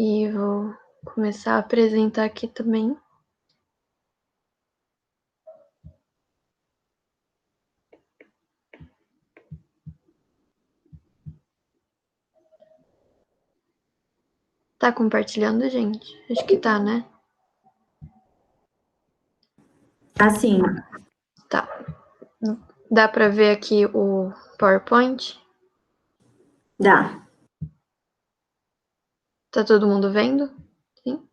E vou começar a apresentar aqui também. Tá compartilhando, gente? Acho que tá, né? Tá sim. Tá. Dá para ver aqui o PowerPoint? Dá. Tá todo mundo vendo? Sim?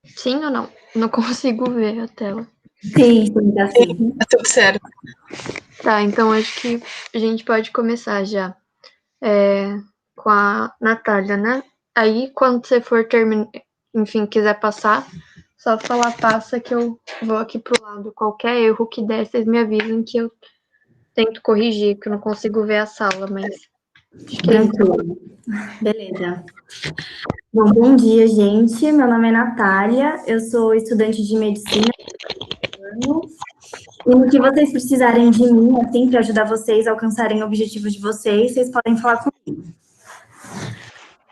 Sim ou não? Não consigo ver a tela. Sim, tá sim. Tá tudo certo. Tá, então acho que a gente pode começar já. Com a Natália, né? Aí, quando você for terminar, enfim, quiser passar, só falar passa que eu vou aqui pro lado. Qualquer erro que der, vocês me avisem que eu tento corrigir, que eu não consigo ver a sala, mas acho que é isso. Tranquilo. Beleza. Bom dia, gente. Meu nome é Natália, eu sou estudante de medicina. E no que vocês precisarem de mim, assim, para ajudar vocês a alcançarem o objetivo de vocês podem falar comigo.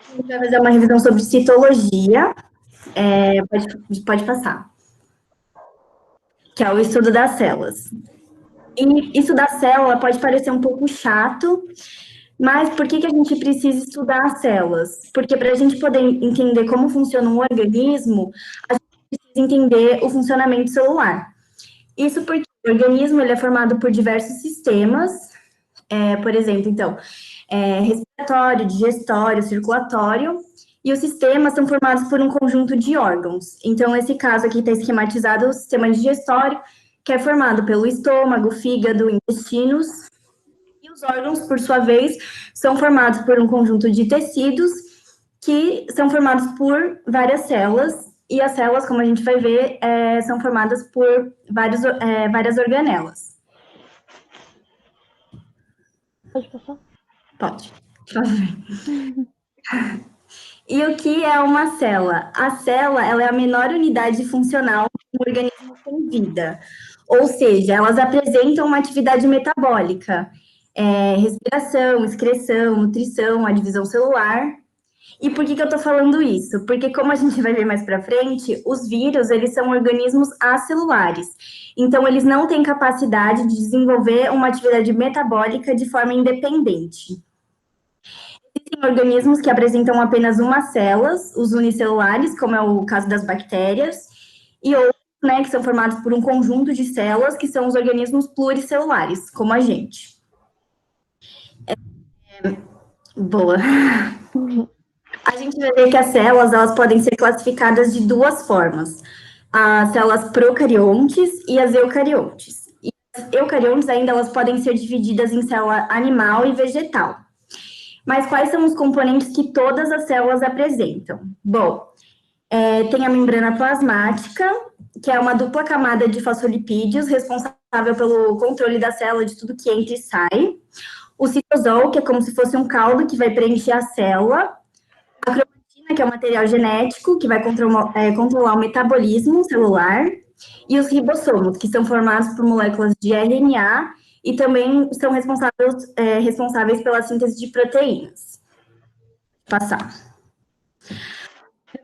A gente vai fazer uma revisão sobre citologia. Pode passar. Que é o estudo das células. E estudar célula pode parecer um pouco chato, mas por que a gente precisa estudar as células? Porque para a gente poder entender como funciona um organismo, a gente precisa entender o funcionamento celular. Isso porque o organismo ele é formado por diversos sistemas, por exemplo, então, respiratório, digestório, circulatório, e os sistemas são formados por um conjunto de órgãos. Então, nesse caso aqui está esquematizado o sistema digestório, que é formado pelo estômago, fígado, intestinos, e os órgãos, por sua vez, são formados por um conjunto de tecidos que são formados por várias células, e as células, como a gente vai ver, são formadas por várias organelas. Pode passar? Pode. E o que é uma célula? A célula ela é a menor unidade funcional de um organismo com vida. Ou seja, elas apresentam uma atividade metabólica, respiração, excreção, nutrição, a divisão celular. E por que eu estou falando isso? Porque, como a gente vai ver mais para frente, os vírus, eles são organismos acelulares. Então, eles não têm capacidade de desenvolver uma atividade metabólica de forma independente. Existem organismos que apresentam apenas uma células, os unicelulares, como é o caso das bactérias, e outros, né, que são formados por um conjunto de células, que são os organismos pluricelulares, como a gente. Boa. A gente vai ver que as células, elas podem ser classificadas de duas formas. As células procariontes e as eucariontes. E as eucariontes ainda, elas podem ser divididas em célula animal e vegetal. Mas quais são os componentes que todas as células apresentam? Bom, tem a membrana plasmática, que é uma dupla camada de fosfolipídios, responsável pelo controle da célula de tudo que entra e sai. O citosol, que é como se fosse um caldo que vai preencher a célula. A cromatina, que é um material genético, que vai controlar o metabolismo celular. E os ribossomos, que são formados por moléculas de RNA e também são responsáveis pela síntese de proteínas. Passar.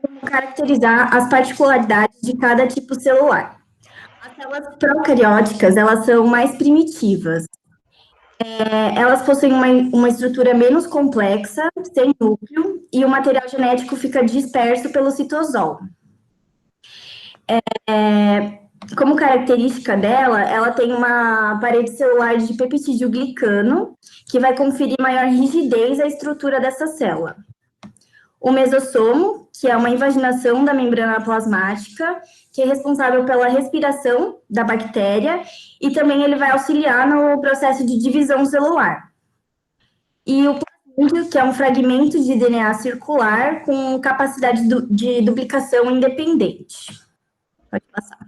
Como caracterizar as particularidades de cada tipo celular. As células procarióticas, elas são mais primitivas. Elas possuem uma estrutura menos complexa, sem núcleo, e o material genético fica disperso pelo citosol. Como característica dela, ela tem uma parede celular de peptídeo glicano, que vai conferir maior rigidez à estrutura dessa célula. O mesossomo, que é uma invaginação da membrana plasmática, que é responsável pela respiração da bactéria, e também ele vai auxiliar no processo de divisão celular. E o plasmídio, que é um fragmento de DNA circular com capacidade de duplicação independente. Pode passar.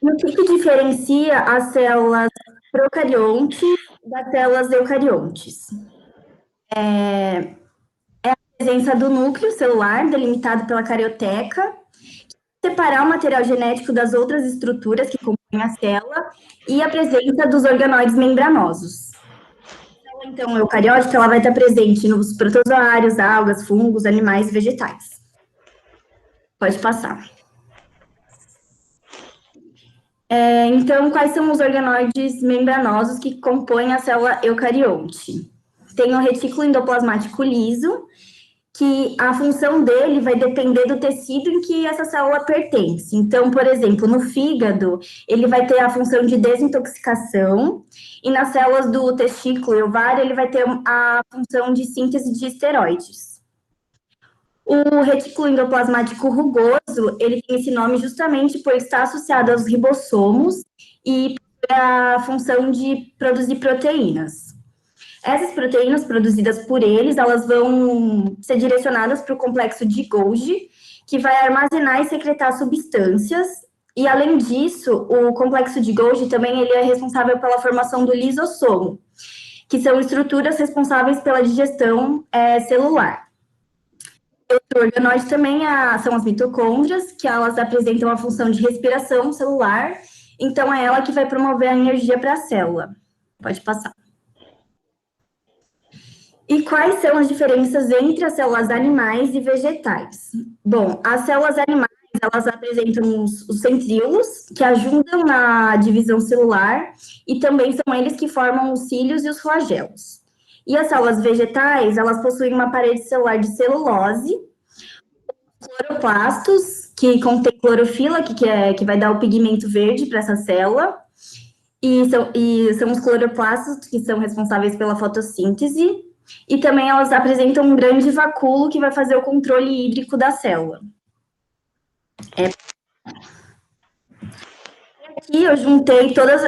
E o que diferencia as células procariontes das células eucariontes? É a presença do núcleo celular, delimitado pela carioteca, separar o material genético das outras estruturas que compõem a célula, e a presença dos organoides membranosos. Então, eucariótica, ela vai estar presente nos protozoários, algas, fungos, animais e vegetais. Pode passar. Então, quais são os organoides membranosos que compõem a célula eucarionte? Tem o retículo endoplasmático liso, que a função dele vai depender do tecido em que essa célula pertence. Então, por exemplo, no fígado, ele vai ter a função de desintoxicação, e nas células do testículo e ovário, ele vai ter a função de síntese de esteroides. O retículo endoplasmático rugoso, ele tem esse nome justamente por estar associado aos ribossomos e a função de produzir proteínas. Essas proteínas produzidas por eles, elas vão ser direcionadas para o complexo de Golgi, que vai armazenar e secretar substâncias. E, além disso, o complexo de Golgi também ele é responsável pela formação do lisossomo, que são estruturas responsáveis pela digestão celular. Outro organóide também são as mitocôndrias, que elas apresentam a função de respiração celular, então é ela que vai promover a energia para a célula. Pode passar. E quais são as diferenças entre as células animais e vegetais? Bom, as células animais, elas apresentam os centríolos, que ajudam na divisão celular, e também são eles que formam os cílios e os flagelos. E as células vegetais, elas possuem uma parede celular de celulose, cloroplastos, que contém clorofila, que vai dar o pigmento verde para essa célula, e são os cloroplastos que são responsáveis pela fotossíntese, e também elas apresentam um grande vacúolo que vai fazer o controle hídrico da célula. Aqui eu juntei todas,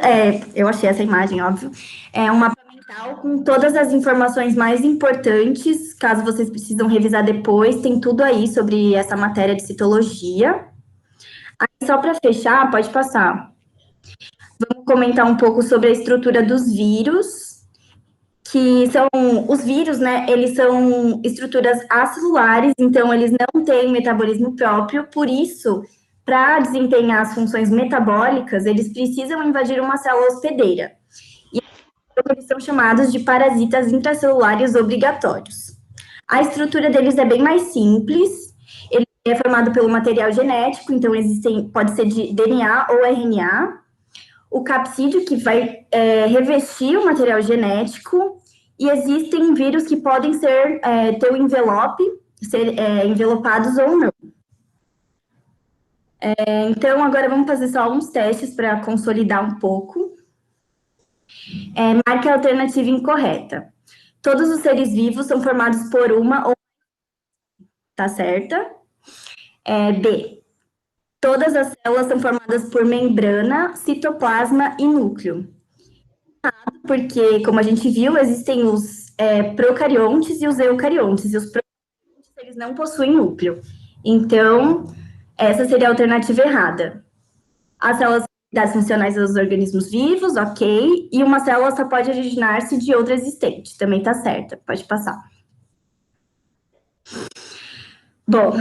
eu achei essa imagem, óbvio, um mapa mental com todas as informações mais importantes, caso vocês precisam revisar depois, tem tudo aí sobre essa matéria de citologia. Aí, só para fechar, pode passar. Vamos comentar um pouco sobre a estrutura dos vírus, que são os vírus, né? Eles são estruturas acelulares, então eles não têm metabolismo próprio, por isso, para desempenhar as funções metabólicas, eles precisam invadir uma célula hospedeira. E eles são chamados de parasitas intracelulares obrigatórios. A estrutura deles é bem mais simples, ele é formado pelo material genético, então pode ser de DNA ou RNA, o capsídeo, que vai revestir o material genético, e existem vírus que podem ter o envelope, ser envelopados ou não. Então, agora vamos fazer só alguns testes para consolidar um pouco. Marque a alternativa incorreta. Todos os seres vivos são formados por uma ou... Tá certa? B. Todas as células são formadas por membrana, citoplasma e núcleo. Porque, como a gente viu, existem os procariontes e os eucariontes. E os procariontes, eles não possuem núcleo. Então, essa seria a alternativa errada. As células são unidades funcionais dos organismos vivos, ok. E uma célula só pode originar-se de outra existente. Também tá certa, pode passar. Bom,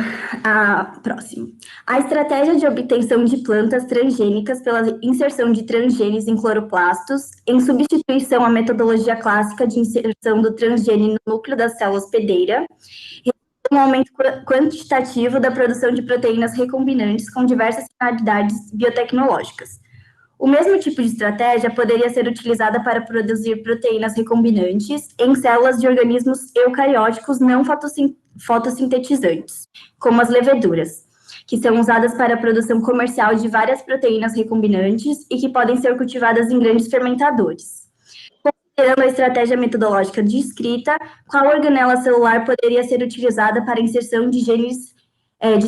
próximo. A estratégia de obtenção de plantas transgênicas pela inserção de transgenes em cloroplastos, em substituição à metodologia clássica de inserção do transgene no núcleo da célula hospedeira, um aumento quantitativo da produção de proteínas recombinantes com diversas finalidades biotecnológicas. O mesmo tipo de estratégia poderia ser utilizada para produzir proteínas recombinantes em células de organismos eucarióticos não fotossintetizantes, como as leveduras, que são usadas para a produção comercial de várias proteínas recombinantes e que podem ser cultivadas em grandes fermentadores. Considerando a estratégia metodológica descrita, qual organela celular poderia ser utilizada para a inserção de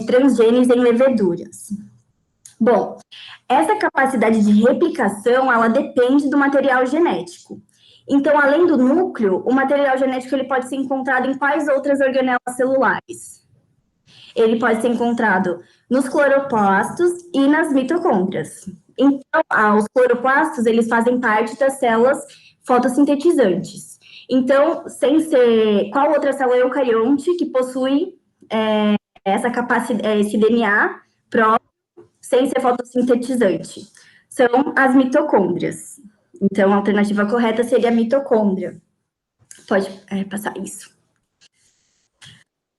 transgenes em leveduras? Bom, essa capacidade de replicação, ela depende do material genético. Então, além do núcleo, o material genético ele pode ser encontrado em quais outras organelas celulares? Ele pode ser encontrado nos cloroplastos e nas mitocôndrias. Então, os cloroplastos, eles fazem parte das células fotossintetizantes. Então, qual outra célula eucarionte que possui essa capacidade, esse DNA próprio, sem ser fotossintetizante? São as mitocôndrias. Então, a alternativa correta seria a mitocôndria. Pode passar isso.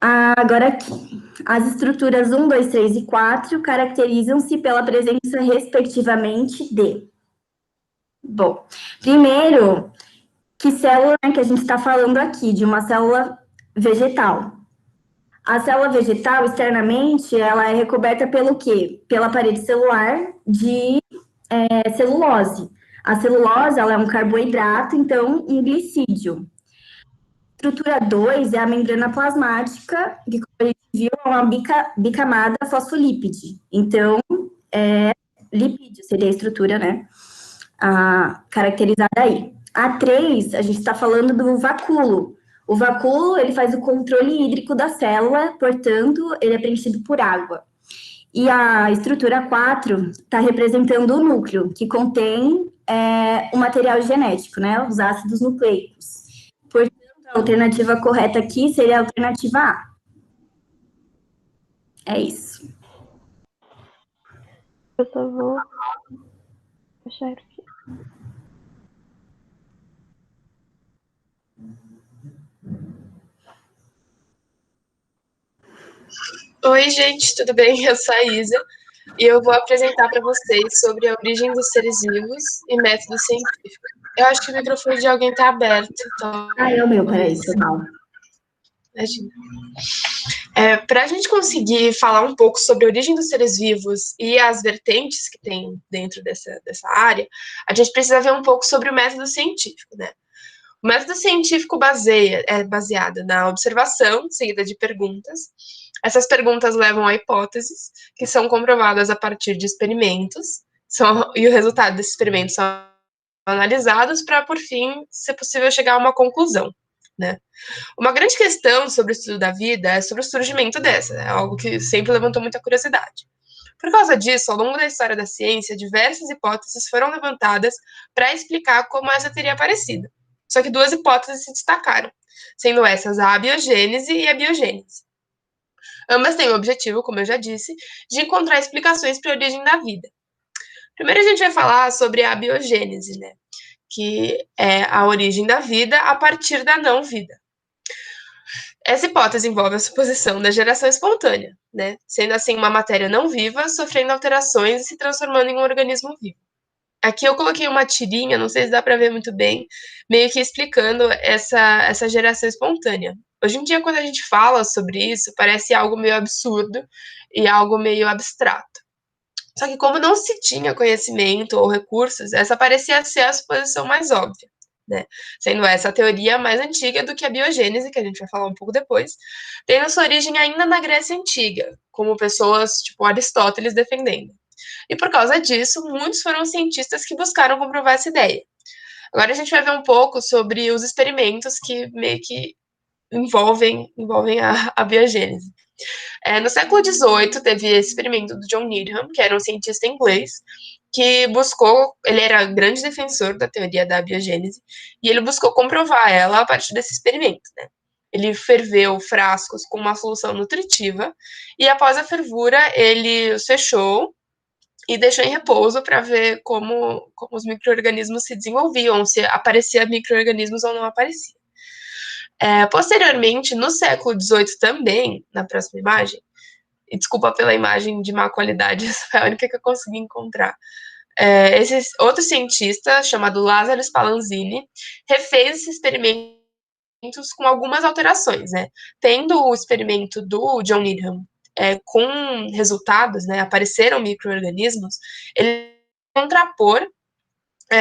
Agora aqui. As estruturas 1, 2, 3 e 4 caracterizam-se pela presença, respectivamente, de... Bom, primeiro, que célula, né, que a gente está falando aqui, de uma célula vegetal. A célula vegetal, externamente, ela é recoberta pelo quê? Pela parede celular de celulose. A celulose, ela é um carboidrato, então, um glicídio. Estrutura 2 é a membrana plasmática, que, como a gente viu, é uma bicamada fosfolípide. Então, lipídio seria a estrutura, né? Caracterizada aí. A 3, a gente está falando do vacúolo. O vacúolo, ele faz o controle hídrico da célula, portanto, ele é preenchido por água. E a estrutura 4 está representando o núcleo, que contém o material genético, né? Os ácidos nucleicos. Portanto, a alternativa correta aqui seria a alternativa A. É isso. Eu só vou fechar aqui. Oi, gente, tudo bem? Eu sou a Isa e eu vou apresentar para vocês sobre a origem dos seres vivos e método científico. Eu acho que o microfone de alguém está aberto, então... É o meu, peraí, foi mal. Imagina. Para a gente conseguir falar um pouco sobre a origem dos seres vivos e as vertentes que tem dentro dessa área, a gente precisa ver um pouco sobre o método científico, né? O método científico é baseado na observação, seguida de perguntas. Essas perguntas levam a hipóteses, que são comprovadas a partir de experimentos, e o resultado desses experimentos são analisados para, por fim, ser possível chegar a uma conclusão, né? Uma grande questão sobre o estudo da vida é sobre o surgimento dessa, né? Algo que sempre levantou muita curiosidade. Por causa disso, ao longo da história da ciência, diversas hipóteses foram levantadas para explicar como essa teria aparecido. Só que duas hipóteses se destacaram, sendo essas a abiogênese e a biogênese. Ambas têm o objetivo, como eu já disse, de encontrar explicações para a origem da vida. Primeiro a gente vai falar sobre a abiogênese, né? Que é a origem da vida a partir da não-vida. Essa hipótese envolve a suposição da geração espontânea, né? Sendo assim uma matéria não viva sofrendo alterações e se transformando em um organismo vivo. Aqui eu coloquei uma tirinha, não sei se dá para ver muito bem, meio que explicando essa geração espontânea. Hoje em dia, quando a gente fala sobre isso, parece algo meio absurdo e algo meio abstrato. Só que como não se tinha conhecimento ou recursos, essa parecia ser a suposição mais óbvia, né? Sendo essa a teoria mais antiga do que a biogênese, que a gente vai falar um pouco depois, tendo sua origem ainda na Grécia Antiga, como pessoas tipo Aristóteles defendendo. E por causa disso, muitos foram cientistas que buscaram comprovar essa ideia. Agora a gente vai ver um pouco sobre os experimentos que meio que envolvem a biogênese. No século XVIII, teve esse experimento do John Needham, que era um cientista inglês, que buscou, ele era grande defensor da teoria da biogênese, e ele buscou comprovar ela a partir desse experimento, né? Ele ferveu frascos com uma solução nutritiva, e após a fervura, ele os fechou e deixou em repouso para ver como os micro-organismos se desenvolviam, se aparecia micro-organismos ou não aparecia. Posteriormente, no século XVIII também, na próxima imagem, e desculpa pela imagem de má qualidade, essa foi a única que eu consegui encontrar. Esse outro cientista, chamado Lázaro Spallanzini, refez esses experimentos com algumas alterações, né? Tendo o experimento do John Needham com resultados, né, apareceram micro-organismos, ele contrapor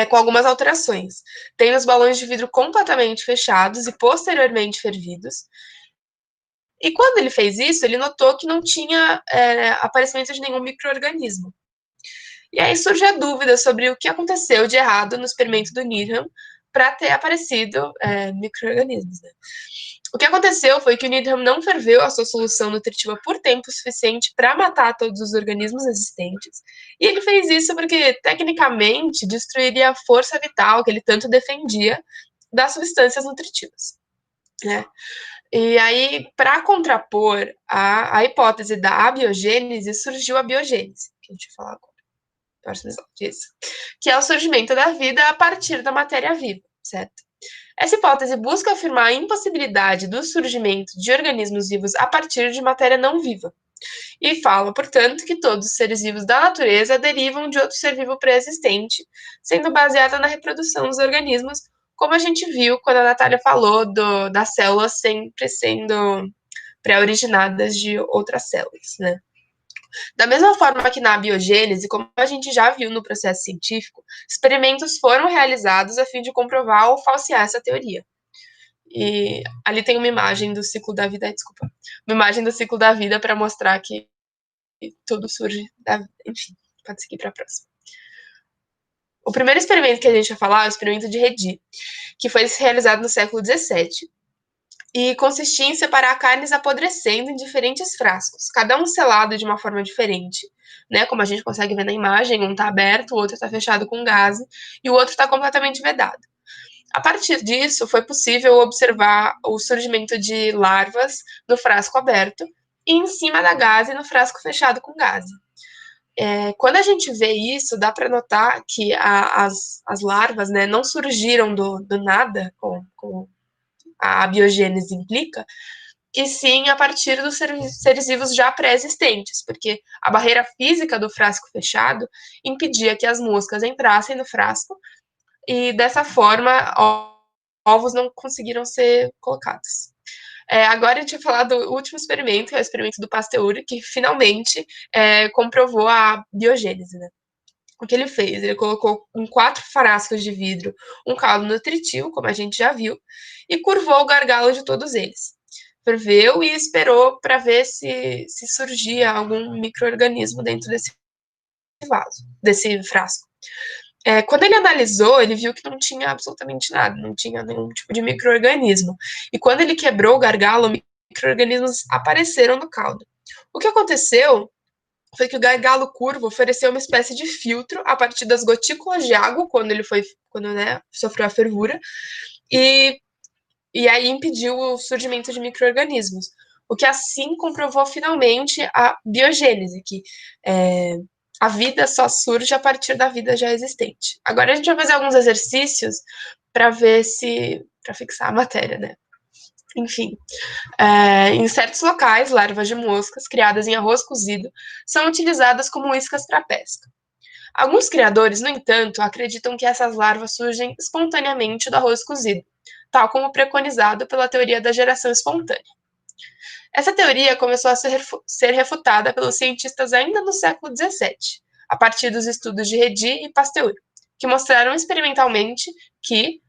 com algumas alterações. Tem os balões de vidro completamente fechados e posteriormente fervidos. E quando ele fez isso, ele notou que não tinha aparecimento de nenhum micro-organismo. E aí surge a dúvida sobre o que aconteceu de errado no experimento do Needham para ter aparecido micro-organismos, né? O que aconteceu foi que o Needham não ferveu a sua solução nutritiva por tempo suficiente para matar todos os organismos existentes. E ele fez isso porque, tecnicamente, destruiria a força vital que ele tanto defendia das substâncias nutritivas, né? E aí, para contrapor a hipótese da abiogênese, surgiu a biogênese, que a gente vai falar agora. Próximo slide, isso. Que é o surgimento da vida a partir da matéria viva, certo? Essa hipótese busca afirmar a impossibilidade do surgimento de organismos vivos a partir de matéria não viva. E fala, portanto, que todos os seres vivos da natureza derivam de outro ser vivo pré-existente, sendo baseada na reprodução dos organismos, como a gente viu quando a Natália falou das células sempre sendo pré-originadas de outras células, né? Da mesma forma que na biogênese, como a gente já viu no processo científico, experimentos foram realizados a fim de comprovar ou falsear essa teoria. E ali tem uma imagem do ciclo da vida, uma imagem do ciclo da vida para mostrar que tudo surge da vida. Enfim, pode seguir para a próxima. O primeiro experimento que a gente vai falar é o experimento de Redi, que foi realizado no século XVII e consistia em separar carnes apodrecendo em diferentes frascos, cada um selado de uma forma diferente, né? Como a gente consegue ver na imagem, um está aberto, o outro está fechado com gás e o outro está completamente vedado. A partir disso, foi possível observar o surgimento de larvas no frasco aberto e em cima da gaze no frasco fechado com gaze. Quando a gente vê isso, dá para notar que as larvas, né, não surgiram do nada, como a biogênese implica, e sim a partir dos seres vivos já pré-existentes, porque a barreira física do frasco fechado impedia que as moscas entrassem no frasco, e dessa forma ovos não conseguiram ser colocados. Agora a gente vai falar do último experimento, que é o experimento do Pasteur, que finalmente comprovou a biogênese, né? O que ele fez? Ele colocou em 4 frascos de vidro um caldo nutritivo, como a gente já viu, e curvou o gargalo de todos eles. Ferveu e esperou para ver se surgia algum micro-organismo dentro desse vaso, desse frasco. Quando ele analisou, ele viu que não tinha absolutamente nada, não tinha nenhum tipo de micro-organismo. E quando ele quebrou o gargalo, micro-organismos apareceram no caldo. O que aconteceu foi que o gargalo curvo ofereceu uma espécie de filtro a partir das gotículas de água quando sofreu a fervura, e aí impediu o surgimento de micro-organismos. O que assim comprovou finalmente a biogênese, que a vida só surge a partir da vida já existente. Agora a gente vai fazer alguns exercícios para ver para fixar a matéria, né? Enfim, em certos locais, larvas de moscas criadas em arroz cozido são utilizadas como iscas para pesca. Alguns criadores, no entanto, acreditam que essas larvas surgem espontaneamente do arroz cozido, tal como preconizado pela teoria da geração espontânea. Essa teoria começou a ser refutada pelos cientistas ainda no século XVII, a partir dos estudos de Redi e Pasteur, que mostraram experimentalmente que,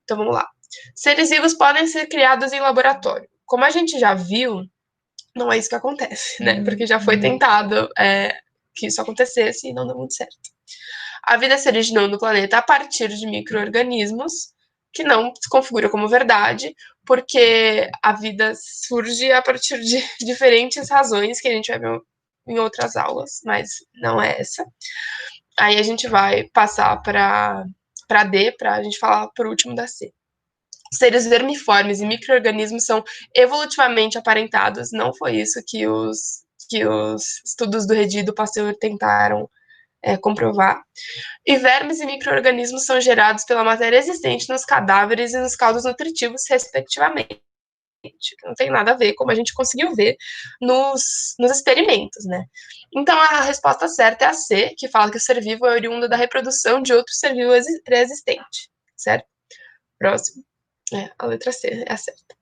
então vamos lá, seres vivos podem ser criados em laboratório. Como a gente já viu, não é isso que acontece, né? Porque já foi tentado que isso acontecesse e não deu muito certo. A vida se originou no planeta a partir de micro-organismos, que não se configura como verdade, porque a vida surge a partir de diferentes razões que a gente vai ver em outras aulas, mas não é essa. Aí a gente vai passar para D, para a gente falar por último da C. Seres vermiformes e micro-organismos são evolutivamente aparentados, não foi isso que os estudos do Redi e do Pasteur tentaram comprovar. E vermes e micro-organismos são gerados pela matéria existente nos cadáveres e nos caldos nutritivos, respectivamente. Não tem nada a ver, como a gente conseguiu ver nos experimentos, né? Então, a resposta certa é a C, que fala que o ser vivo é oriundo da reprodução de outro ser vivo pré-existente, certo? Próximo. A letra C é a certa.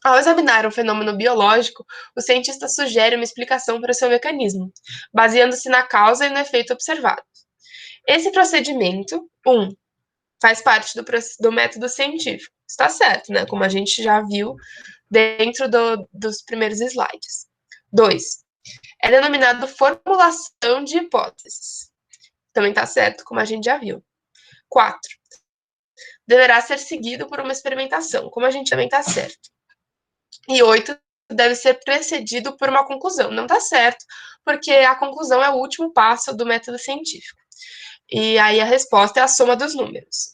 Ao examinar um fenômeno biológico, o cientista sugere uma explicação para o seu mecanismo, baseando-se na causa e no efeito observado. Esse procedimento, faz parte do método científico. Está certo, né? Como a gente já viu dentro dos primeiros slides. 2, é denominado formulação de hipóteses. Também está certo, como a gente já viu. 4, deverá ser seguido por uma experimentação, como a gente também está certo. E 8, deve ser precedido por uma conclusão. Não está certo, porque a conclusão é o último passo do método científico. E aí a resposta é a soma dos números.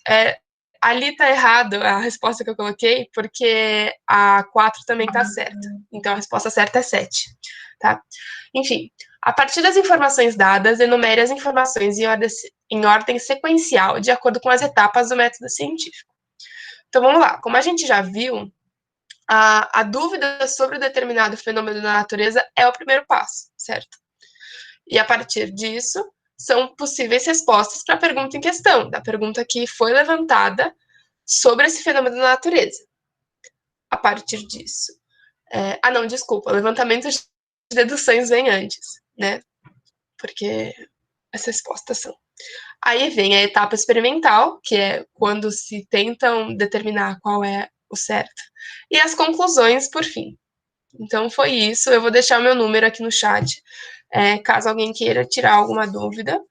Ali está errado a resposta que eu coloquei, porque a 4 também está certa. Então a resposta certa é 7. Tá? Enfim, a partir das informações dadas, enumere as informações em ordem sequencial, de acordo com as etapas do método científico. Então, vamos lá. Como a gente já viu, a dúvida sobre determinado fenômeno da natureza é o primeiro passo, certo? E a partir disso, são possíveis respostas para a pergunta em questão, da pergunta que foi levantada sobre esse fenômeno da natureza. A partir disso. Não, desculpa, o levantamento de deduções vem antes, né? Porque as respostas são. Aí vem a etapa experimental, que é quando se tentam determinar qual é o certo. E as conclusões, por fim. Então, foi isso. Eu vou deixar o meu número aqui no chat, caso alguém queira tirar alguma dúvida.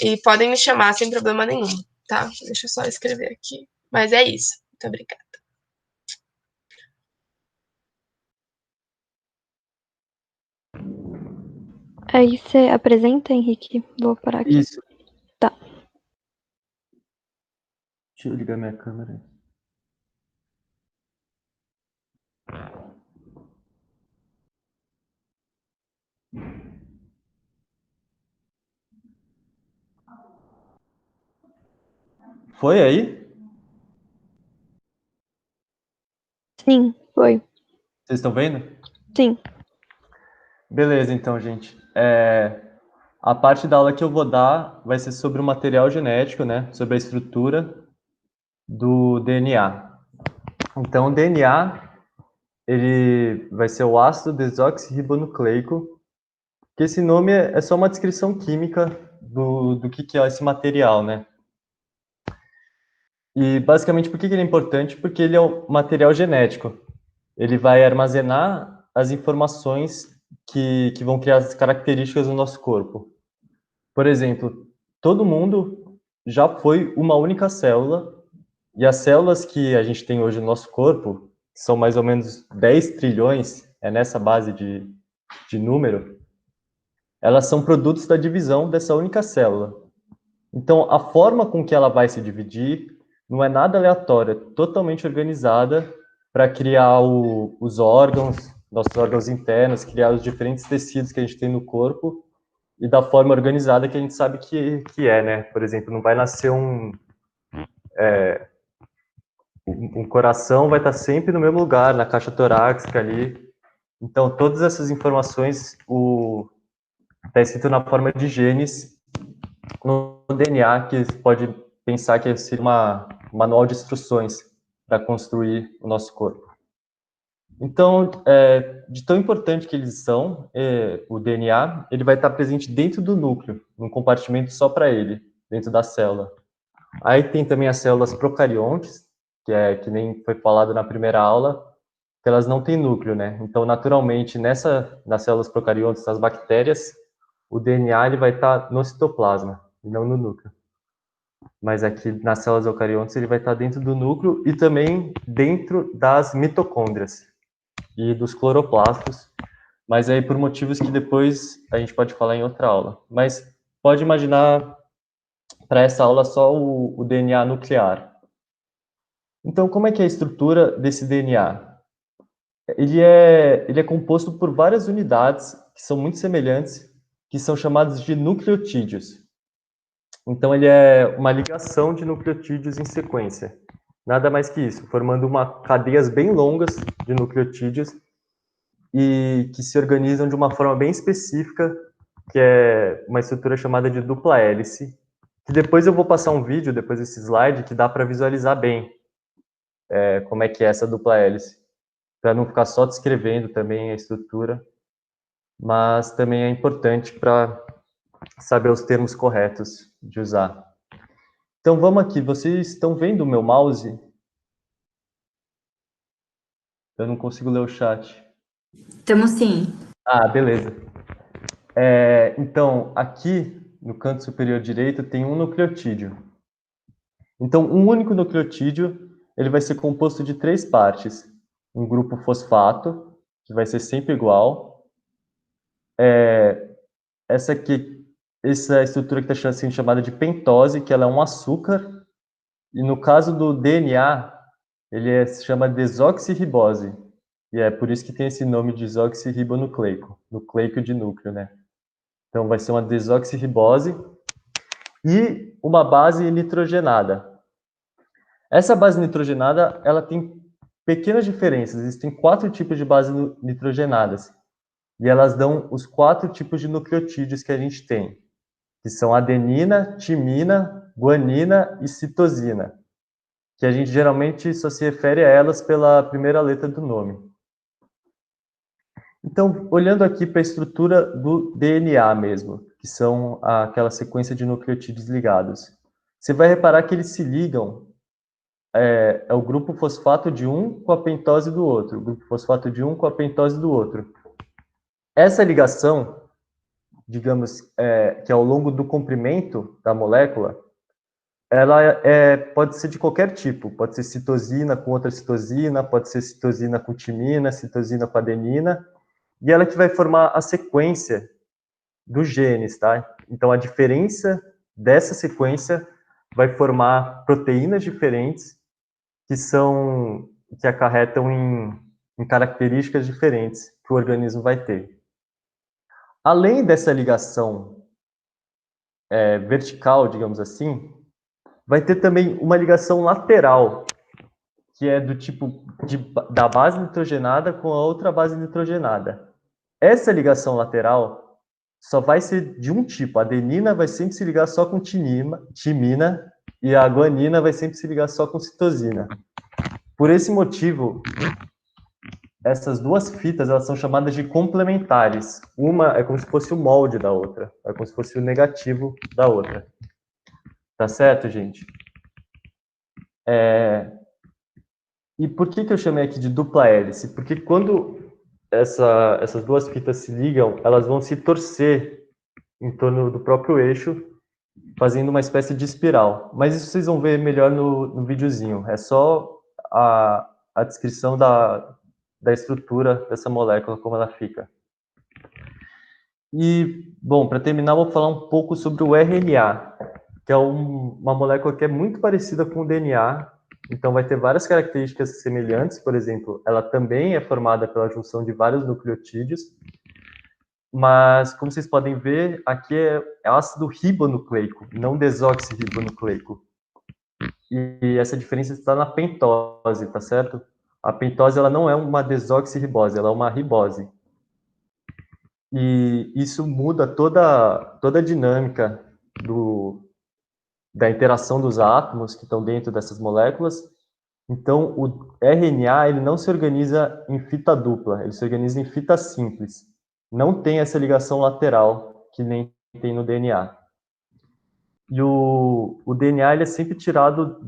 E podem me chamar sem problema nenhum, tá? Deixa eu só escrever aqui. Mas é isso. Muito obrigada. Aí você apresenta, Henrique? Vou parar aqui. Isso. Tá. Deixa eu ligar minha câmera. Foi aí? Sim, foi. Vocês estão vendo? Sim. Beleza, então, gente. A parte da aula que eu vou dar vai ser sobre o material genético, né? Sobre a estrutura do DNA. Então, o DNA, ele vai ser o ácido desoxirribonucleico, que esse nome é só uma descrição química do que é esse material, né? E, basicamente, por que ele é importante? Porque ele é o material genético. Ele vai armazenar as informações que vão criar as características do nosso corpo. Por exemplo, todo mundo já foi uma única célula, e as células que a gente tem hoje no nosso corpo, que são mais ou menos 10 trilhões, é nessa base de número, elas são produtos da divisão dessa única célula. Então, a forma com que ela vai se dividir não é nada aleatória, é totalmente organizada para criar os órgãos, nossos órgãos internos, criar os diferentes tecidos que a gente tem no corpo e da forma organizada que a gente sabe que é, né? Por exemplo, não vai nascer um coração, vai estar sempre no mesmo lugar, na caixa torácica ali. Então, todas essas informações está escrito na forma de genes no DNA, que pode pensar que seria um manual de instruções para construir o nosso corpo. Então, de tão importante que eles são, o DNA, ele vai estar presente dentro do núcleo, num compartimento só para ele, dentro da célula. Aí tem também as células procariontes, que nem foi falado na primeira aula, que elas não têm núcleo, né? Então, naturalmente, nas células procariontes, nas bactérias, o DNA ele vai estar no citoplasma, e não no núcleo. Mas aqui nas células eucariontes ele vai estar dentro do núcleo e também dentro das mitocôndrias e dos cloroplastos, mas aí por motivos que depois a gente pode falar em outra aula. Mas pode imaginar para essa aula só o DNA nuclear. Então, como é que é a estrutura desse DNA? Ele é composto por várias unidades que são muito semelhantes, que são chamadas de nucleotídeos. Então, ele é uma ligação de nucleotídeos em sequência. Nada mais que isso, formando cadeias bem longas de nucleotídeos e que se organizam de uma forma bem específica, que é uma estrutura chamada de dupla hélice, que depois eu vou passar um vídeo, depois desse slide, que dá para visualizar bem como é que é essa dupla hélice, para não ficar só descrevendo também a estrutura, mas também é importante para saber os termos corretos de usar. Então vamos aqui, vocês estão vendo o meu mouse? Eu não consigo ler o chat. Estamos sim. Ah, beleza. Então, aqui no canto superior direito tem um nucleotídeo. Então, um único nucleotídeo ele vai ser composto de 3 partes. Um grupo fosfato, que vai ser sempre igual. Essa estrutura que está sendo chamada de pentose, que ela é um açúcar. E no caso do DNA, ele se chama desoxirribose. E é por isso que tem esse nome de desoxirribonucleico, nucleico de núcleo, né? Então vai ser uma desoxirribose e uma base nitrogenada. Essa base nitrogenada, ela tem pequenas diferenças. Existem 4 tipos de bases nitrogenadas. E elas dão os 4 tipos de nucleotídeos que a gente tem, que são adenina, timina, guanina e citosina, que a gente geralmente só se refere a elas pela primeira letra do nome. Então, olhando aqui para a estrutura do DNA mesmo, que são aquela sequência de nucleotídeos ligados, você vai reparar que eles se ligam, é o grupo fosfato de um com a pentose do outro, o grupo fosfato de um com a pentose do outro. Essa ligação, digamos, que ao longo do comprimento da molécula, ela pode ser de qualquer tipo, pode ser citosina com outra citosina, pode ser citosina com timina, citosina com adenina, e ela que vai formar a sequência dos genes, tá? Então, a diferença dessa sequência vai formar proteínas diferentes que acarretam em características diferentes que o organismo vai ter. Além dessa ligação vertical, digamos assim, vai ter também uma ligação lateral, que é do tipo da base nitrogenada com a outra base nitrogenada. Essa ligação lateral só vai ser de um tipo. A adenina vai sempre se ligar só com timina e a guanina vai sempre se ligar só com citosina. Por esse motivo, essas duas fitas elas são chamadas de complementares. Uma é como se fosse o molde da outra, é como se fosse o negativo da outra. Tá certo, gente? E por que eu chamei aqui de dupla hélice? Porque quando essas duas fitas se ligam, elas vão se torcer em torno do próprio eixo, fazendo uma espécie de espiral. Mas isso vocês vão ver melhor no videozinho. É só a descrição da estrutura dessa molécula, como ela fica. E, bom, para terminar, vou falar um pouco sobre o RNA, que é uma molécula que é muito parecida com o DNA, então vai ter várias características semelhantes. Por exemplo, ela também é formada pela junção de vários nucleotídeos, mas, como vocês podem ver, aqui é ácido ribonucleico, não desoxirribonucleico. E essa diferença está na pentose, tá certo? A pentose ela não é uma desoxirribose, ela é uma ribose. E isso muda toda a dinâmica da interação dos átomos que estão dentro dessas moléculas. Então, o RNA ele não se organiza em fita dupla, ele se organiza em fita simples. Não tem essa ligação lateral que nem tem no DNA. E o DNA ele é sempre tirado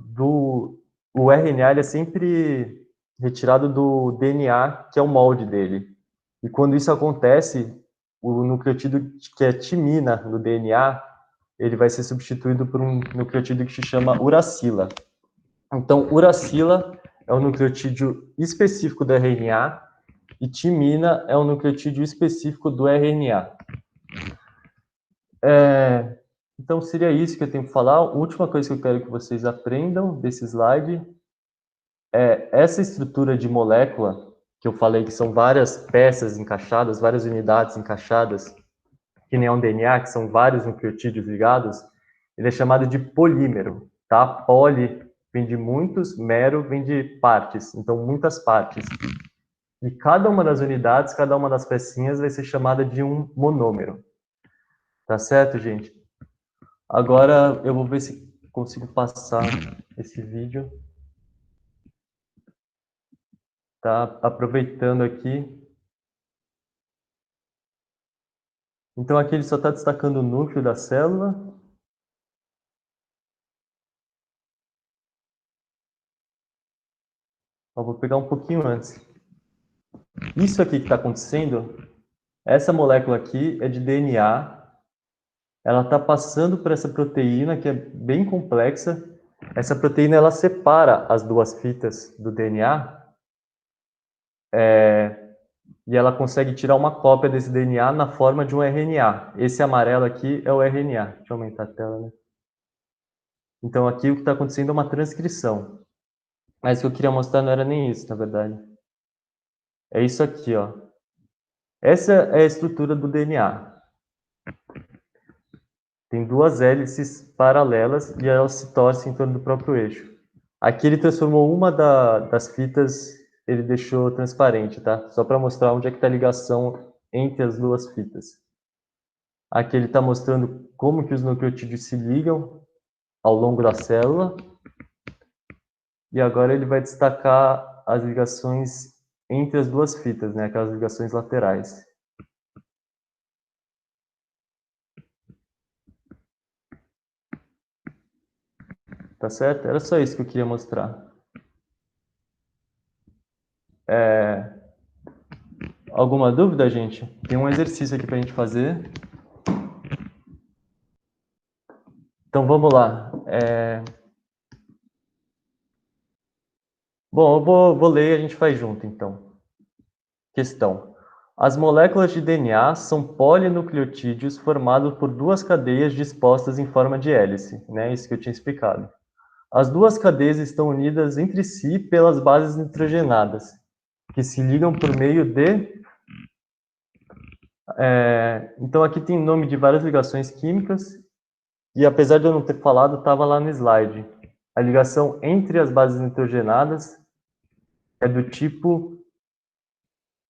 o RNA ele é sempre retirado do DNA, que é o molde dele. E quando isso acontece, o nucleotídeo que é timina no DNA, ele vai ser substituído por um nucleotídeo que se chama uracila. Então, uracila é um nucleotídeo específico do RNA e timina é um nucleotídeo específico do RNA. Então, seria isso que eu tenho para falar. A última coisa que eu quero que vocês aprendam desse slide é essa estrutura de molécula, que eu falei que são várias peças encaixadas, várias unidades encaixadas, que nem um DNA, que são vários nucleotídeos ligados, ele é chamado de polímero, tá? Poli vem de muitos, mero vem de partes, então muitas partes. E cada uma das unidades, cada uma das pecinhas vai ser chamada de um monômero. Tá certo, gente? Agora eu vou ver se consigo passar esse vídeo. Tá aproveitando aqui. Então aqui ele só está destacando o núcleo da célula. Eu vou pegar um pouquinho antes. Isso aqui que está acontecendo, essa molécula aqui é de DNA. Ela está passando por essa proteína que é bem complexa. Essa proteína ela separa as duas fitas do DNA e ela consegue tirar uma cópia desse DNA na forma de um RNA. Esse amarelo aqui é o RNA. Deixa eu aumentar a tela, né? Então aqui o que está acontecendo é uma transcrição. Mas o que eu queria mostrar não era nem isso, na verdade. É isso aqui, ó. Essa é a estrutura do DNA. Tem duas hélices paralelas e elas se torcem em torno do próprio eixo. Aqui ele transformou uma das fitas, ele deixou transparente, tá? Só para mostrar onde é que está a ligação entre as duas fitas. Aqui ele está mostrando como que os nucleotídeos se ligam ao longo da célula. E agora ele vai destacar as ligações entre as duas fitas, né? Aquelas ligações laterais. Tá certo? Era só isso que eu queria mostrar. Alguma dúvida, gente? Tem um exercício aqui para a gente fazer. Então, vamos lá. Bom, eu vou ler e a gente faz junto, então. Questão. As moléculas de DNA são polinucleotídeos formados por duas cadeias dispostas em forma de hélice, né? Isso que eu tinha explicado. As duas cadeias estão unidas entre si pelas bases nitrogenadas, que se ligam por meio de... Então, aqui tem nome de várias ligações químicas, e apesar de eu não ter falado, estava lá no slide. A ligação entre as bases nitrogenadas é do tipo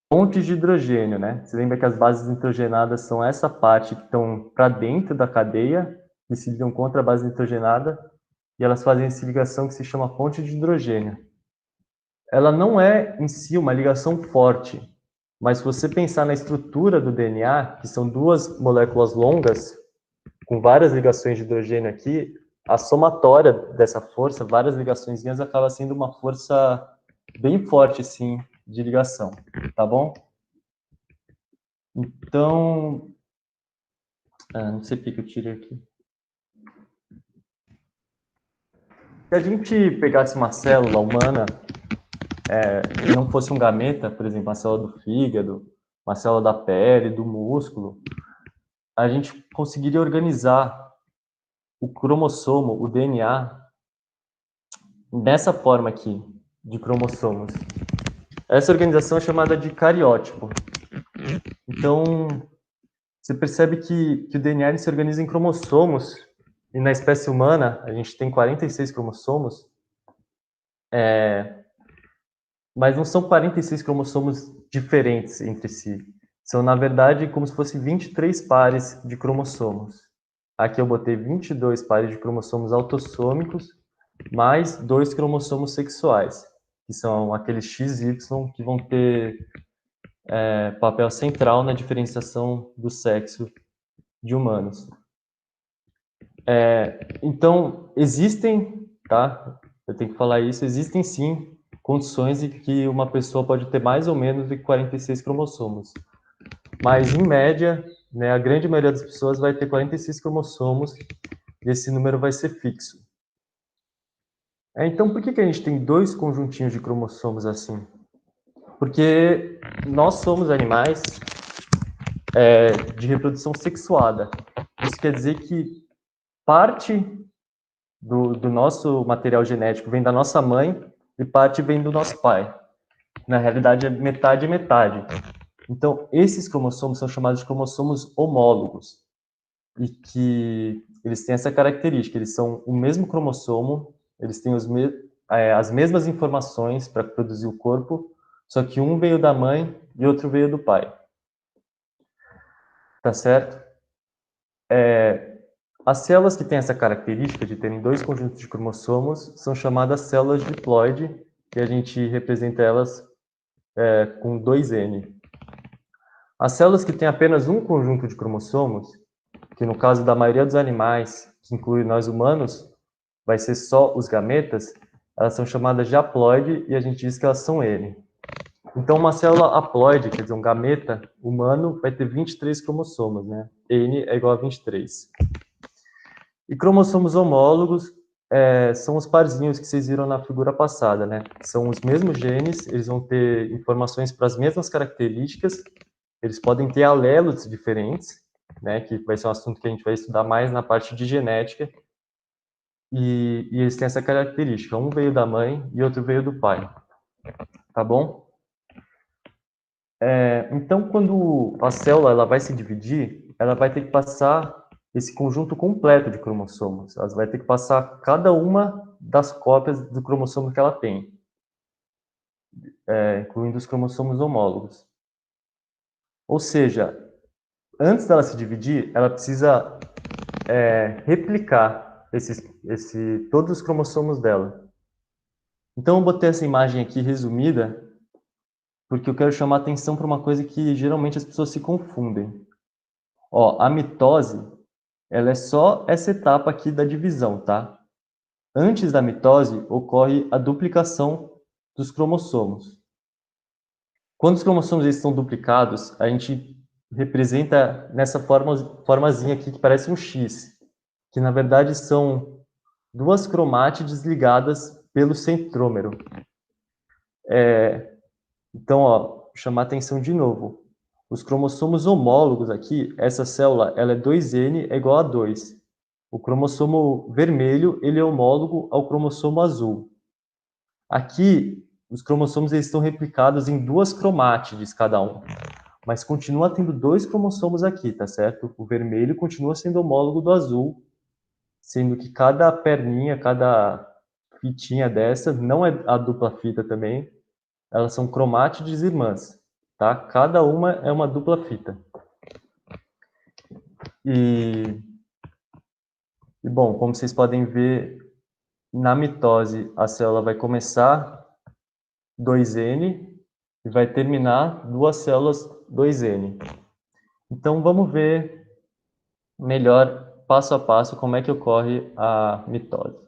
pontes de hidrogênio, né? Você lembra que as bases nitrogenadas são essa parte que estão para dentro da cadeia, que se ligam contra a base nitrogenada, e elas fazem essa ligação que se chama ponte de hidrogênio. Ela não é, em si, uma ligação forte, mas se você pensar na estrutura do DNA, que são duas moléculas longas, com várias ligações de hidrogênio aqui, a somatória dessa força, várias ligaçõezinhas, acaba sendo uma força bem forte, sim, de ligação, tá bom? Então, não sei porque eu tirei aqui. Se a gente pegasse uma célula humana e não fosse um gameta, por exemplo, uma célula do fígado, uma célula da pele, do músculo, a gente conseguiria organizar o cromossomo, o DNA, dessa forma aqui, de cromossomos. Essa organização é chamada de cariótipo. Então, você percebe que o DNA ele se organiza em cromossomos, e na espécie humana, a gente tem 46 cromossomos, mas não são 46 cromossomos diferentes entre si. São, na verdade, como se fossem 23 pares de cromossomos. Aqui eu botei 22 pares de cromossomos autossômicos, mais 2 cromossomos sexuais, que são aqueles XY que vão ter papel central na diferenciação do sexo de humanos. Então, existem, tá? Eu tenho que falar isso, existem sim condições em que uma pessoa pode ter mais ou menos de 46 cromossomos. Mas, em média, né, a grande maioria das pessoas vai ter 46 cromossomos e esse número vai ser fixo. Então, por que a gente tem dois conjuntinhos de cromossomos assim? Porque nós somos animais de reprodução sexuada. Isso quer dizer que parte do nosso material genético vem da nossa mãe e parte vem do nosso pai. Na realidade, é metade e metade. Então, esses cromossomos são chamados de cromossomos homólogos. E que eles têm essa característica, eles são o mesmo cromossomo, eles têm as mesmas informações para produzir o corpo, só que um veio da mãe e outro veio do pai. Tá certo? As células que têm essa característica de terem dois conjuntos de cromossomos são chamadas células diploide, e a gente representa elas com 2N. As células que têm apenas um conjunto de cromossomos, que no caso da maioria dos animais, que inclui nós humanos, vai ser só os gametas, elas são chamadas de haploide e a gente diz que elas são N. Então, uma célula haploide, quer dizer, um gameta humano, vai ter 23 cromossomos, né? N é igual a 23. E cromossomos homólogos são os parzinhos que vocês viram na figura passada, né? São os mesmos genes, eles vão ter informações para as mesmas características, eles podem ter alelos diferentes, né? Que vai ser um assunto que a gente vai estudar mais na parte de genética. E eles têm essa característica, um veio da mãe e outro veio do pai. Tá bom? Então, quando a célula ela vai se dividir, ela vai ter que passar esse conjunto completo de cromossomos. Ela vai ter que passar cada uma das cópias do cromossomo que ela tem, incluindo os cromossomos homólogos. Ou seja, antes dela se dividir, ela precisa replicar todos os cromossomos dela. Então, eu botei essa imagem aqui resumida, porque eu quero chamar a atenção para uma coisa que geralmente as pessoas se confundem. Ó, a mitose, ela é só essa etapa aqui da divisão, tá? Antes da mitose, ocorre a duplicação dos cromossomos. Quando os cromossomos estão duplicados, a gente representa nessa formazinha aqui que parece um X, que na verdade são duas cromátides ligadas pelo centrômero. Então, ó, chamar atenção de novo. Os cromossomos homólogos aqui, essa célula, ela é 2N é igual a 2. O cromossomo vermelho, ele é homólogo ao cromossomo azul. Aqui, os cromossomos eles estão replicados em duas cromátides cada um. Mas continua tendo dois cromossomos aqui, tá certo? O vermelho continua sendo homólogo do azul, sendo que cada perninha, cada fitinha dessa, não é a dupla fita também, elas são cromátides irmãs, tá? Cada uma é uma dupla fita. E bom, como vocês podem ver, na mitose, a célula vai começar 2N e vai terminar duas células 2N. Então, vamos ver melhor, passo a passo, como é que ocorre a mitose.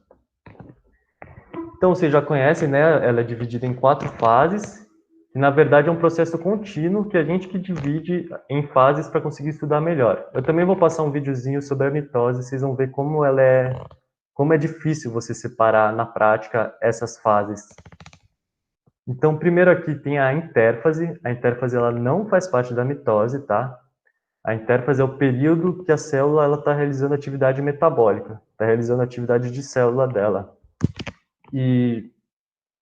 Então, vocês já conhecem, né? Ela é dividida em 4 fases. E, na verdade, é um processo contínuo que a gente que divide em fases para conseguir estudar melhor. Eu também vou passar um videozinho sobre a mitose, vocês vão ver como como é difícil você separar na prática essas fases. Então, primeiro aqui tem a intérfase. A intérfase ela não faz parte da mitose, tá? A intérfase é o período que a célula está realizando atividade metabólica, está realizando a atividade de célula dela. E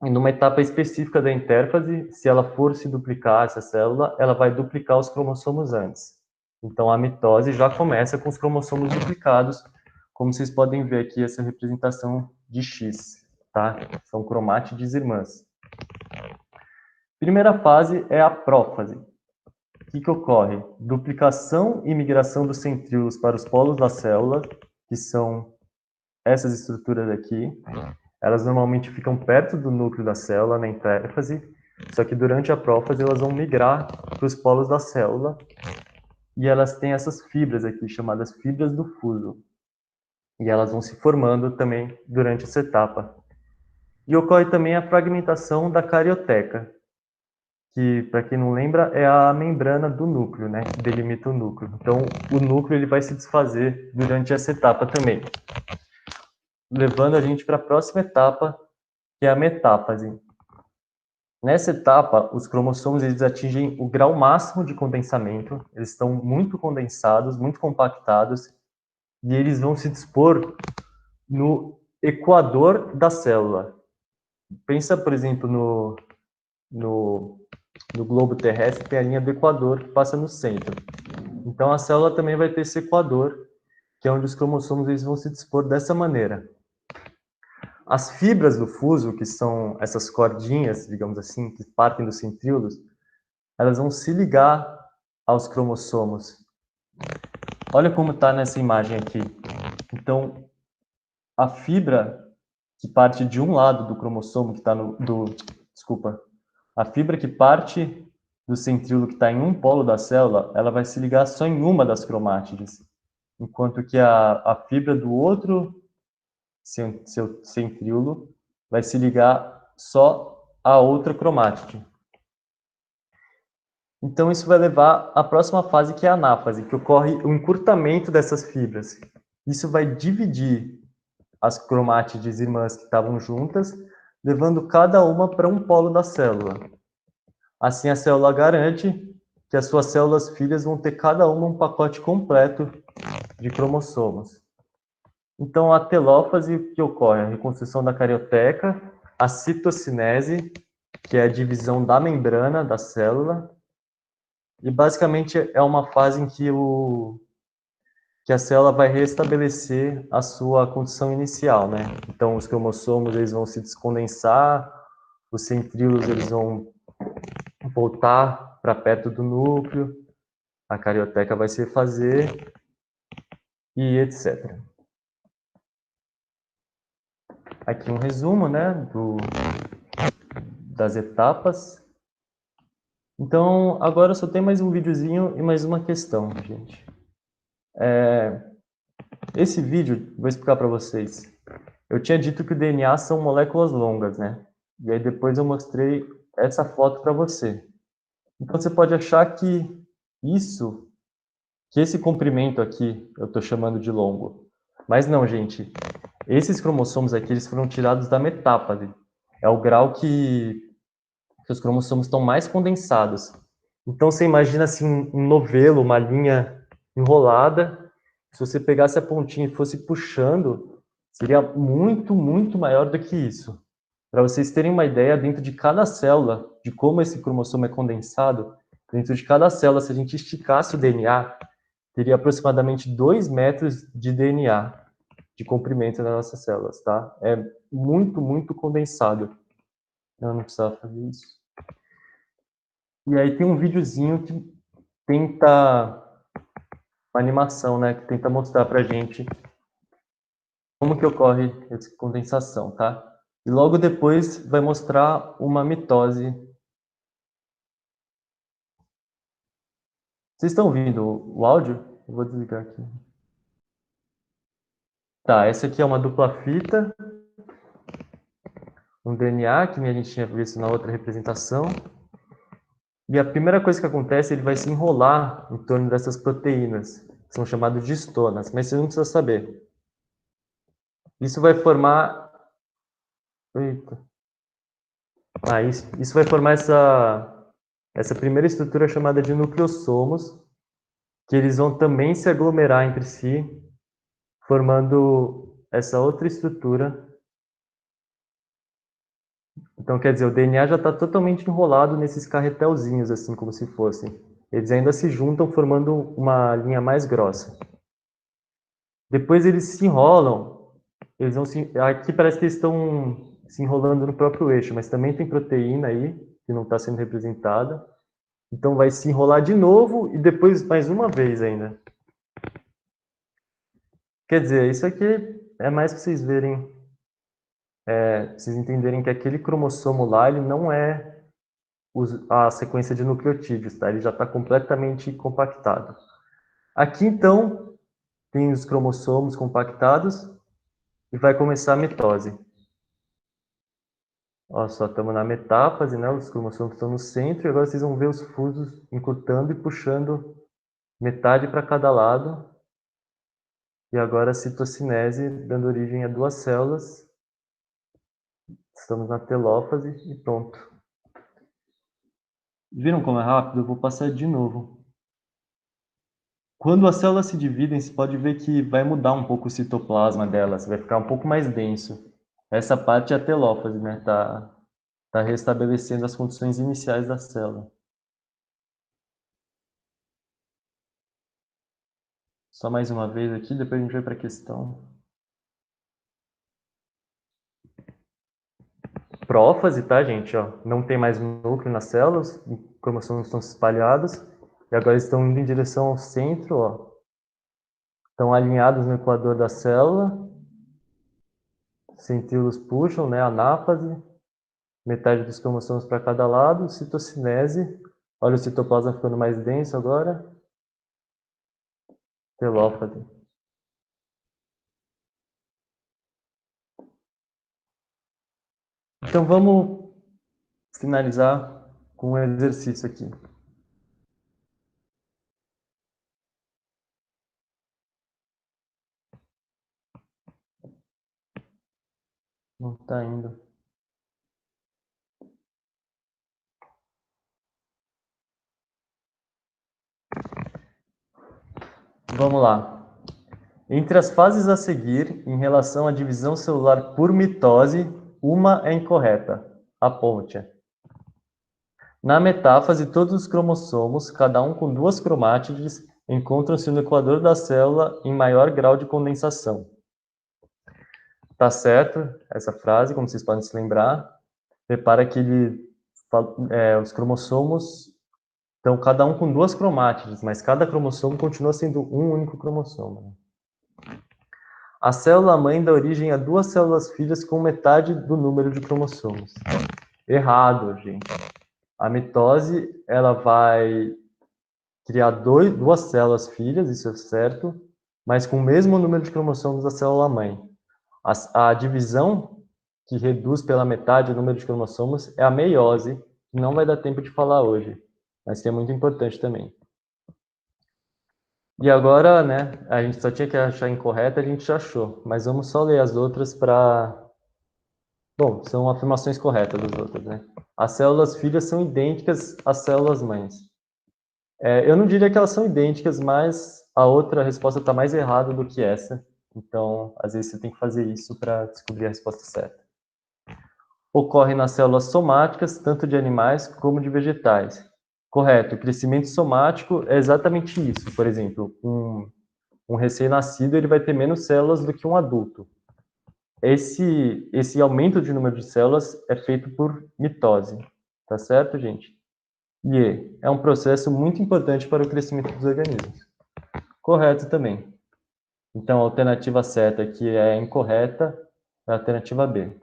numa etapa específica da intérfase, se ela for se duplicar essa célula, ela vai duplicar os cromossomos antes. Então, a mitose já começa com os cromossomos duplicados, como vocês podem ver aqui, essa representação de X, tá? São cromátides irmãs. Primeira fase é a prófase. O que ocorre? Duplicação e migração dos centríolos para os polos da célula, que são essas estruturas aqui. Elas normalmente ficam perto do núcleo da célula, na intérfase, só que durante a prófase elas vão migrar para os polos da célula, e elas têm essas fibras aqui, chamadas fibras do fuso. E elas vão se formando também durante essa etapa. E ocorre também a fragmentação da carioteca, que, para quem não lembra, é a membrana do núcleo, né, que delimita o núcleo. Então, o núcleo ele vai se desfazer durante essa etapa também, levando a gente para a próxima etapa, que é a metáfase. Nessa etapa, os cromossomos eles atingem o grau máximo de condensamento, eles estão muito condensados, muito compactados, e eles vão se dispor no equador da célula. Pensa, por exemplo, no globo terrestre, tem a linha do equador que passa no centro. Então, a célula também vai ter esse equador, que é onde os cromossomos eles vão se dispor dessa maneira. As fibras do fuso, que são essas cordinhas, digamos assim, que partem dos centríolos, elas vão se ligar aos cromossomos. Olha como está nessa imagem aqui. Então, a fibra que parte de um lado do cromossomo, que está a fibra que parte do centríolo que está em um polo da célula, ela vai se ligar só em uma das cromátides, enquanto que a fibra do outro seu centríolo vai se ligar só a outra cromátide. Então, isso vai levar à próxima fase, que é a anáfase, que ocorre o encurtamento dessas fibras. Isso vai dividir as cromátides irmãs que estavam juntas, levando cada uma para um polo da célula. Assim, a célula garante que as suas células filhas vão ter cada uma um pacote completo de cromossomos. Então, a telófase, que ocorre? A reconstrução da carioteca, a citocinese, que é a divisão da membrana da célula, e basicamente é uma fase em que que a célula vai restabelecer a sua condição inicial, né? Então, os cromossomos eles vão se descondensar, os centríolos eles vão voltar para perto do núcleo, a carioteca vai se refazer e etc. Aqui um resumo, né, das etapas. Então, agora só tem mais um videozinho e mais uma questão, gente. Esse vídeo, vou explicar para vocês. Eu tinha dito que o DNA são moléculas longas, né? E aí depois eu mostrei essa foto para você. Então você pode achar que esse comprimento aqui, eu estou chamando de longo. Mas não, gente. Esses cromossomos aqui, eles foram tirados da metáfase. É o grau que os cromossomos estão mais condensados. Então você imagina assim um novelo, uma linha enrolada. Se você pegasse a pontinha e fosse puxando, seria muito, muito maior do que isso. Para vocês terem uma ideia, dentro de cada célula, de como esse cromossomo é condensado, dentro de cada célula, se a gente esticasse o DNA, teria aproximadamente 2 metros de DNA de comprimento nas nossas células, tá? É muito, muito condensado. Eu não precisava fazer isso. E aí tem um videozinho que tenta uma animação, né, que tenta mostrar pra gente como que ocorre essa condensação, tá? E logo depois vai mostrar uma mitose. Vocês estão ouvindo o áudio? Eu vou desligar aqui. Tá, essa aqui é uma dupla fita, um DNA, que nem a gente tinha visto na outra representação. E a primeira coisa que acontece, ele vai se enrolar em torno dessas proteínas, que são chamadas de histonas, mas você não precisa saber. Isso vai formar... Eita. Isso vai formar essa primeira estrutura chamada de nucleossomos, que eles vão também se aglomerar entre si, formando essa outra estrutura. Então, quer dizer, o DNA já está totalmente enrolado nesses carretelzinhos, assim como se fossem. Eles ainda se juntam formando uma linha mais grossa. Depois eles se enrolam, aqui parece que eles estão se enrolando no próprio eixo, mas também tem proteína aí, que não está sendo representada. Então vai se enrolar de novo e depois mais uma vez ainda. Quer dizer, isso aqui é mais para vocês verem, vocês entenderem que aquele cromossomo lá, ele não é a sequência de nucleotídeos, tá? Ele já está completamente compactado. Aqui, então, tem os cromossomos compactados e vai começar a mitose. Ó, só estamos na metáfase, né? Os cromossomos estão no centro e agora vocês vão ver os fusos encurtando e puxando metade para cada lado. E agora a citocinese dando origem a 2 células. Estamos na telófase e pronto. Viram como é rápido? Eu vou passar de novo. Quando as células se dividem, você pode ver que vai mudar um pouco o citoplasma delas, vai ficar um pouco mais denso. Essa parte é a telófase, né? Tá restabelecendo as condições iniciais da célula. Só mais uma vez aqui, depois a gente vai para a questão. Prófase, tá, gente? Ó, não tem mais núcleo nas células, os cromossomos estão espalhados, e agora estão indo em direção ao centro, ó. Estão alinhados no equador da célula, centríolos puxam, né, anáfase, metade dos cromossomos para cada lado, citocinese, olha o citoplasma ficando mais denso agora, telófase. Então vamos finalizar com um exercício aqui. Não está indo. Vamos lá. Entre as fases a seguir, em relação à divisão celular por mitose, uma é incorreta. Aponte-a. Na metáfase, todos os cromossomos, cada um com 2 cromátides, encontram-se no equador da célula em maior grau de condensação. Tá certo essa frase, como vocês podem se lembrar. Repara que os cromossomos estão cada um com 2 cromátides, mas cada cromossomo continua sendo um único cromossomo. A célula-mãe dá origem a 2 células-filhas com metade do número de cromossomos. Errado, gente. A mitose, ela vai criar 2 células-filhas, isso é certo, mas com o mesmo número de cromossomos da célula-mãe. A divisão que reduz pela metade o número de cromossomos é a meiose, que não vai dar tempo de falar hoje, mas que é muito importante também. E agora, né, a gente só tinha que achar incorreta, a gente já achou, mas vamos só ler as outras para... Bom, são afirmações corretas das outras, né? As células filhas são idênticas às células mães. Eu não diria que elas são idênticas, mas a outra resposta está mais errada do que essa. Então, às vezes você tem que fazer isso para descobrir a resposta certa. Ocorre nas células somáticas, tanto de animais como de vegetais. Correto, o crescimento somático é exatamente isso. Por exemplo, um recém-nascido ele vai ter menos células do que um adulto. Esse aumento de número de células é feito por mitose. Tá certo, gente? E é um processo muito importante para o crescimento dos organismos. Correto também. Então, a alternativa certa que é incorreta é a alternativa B.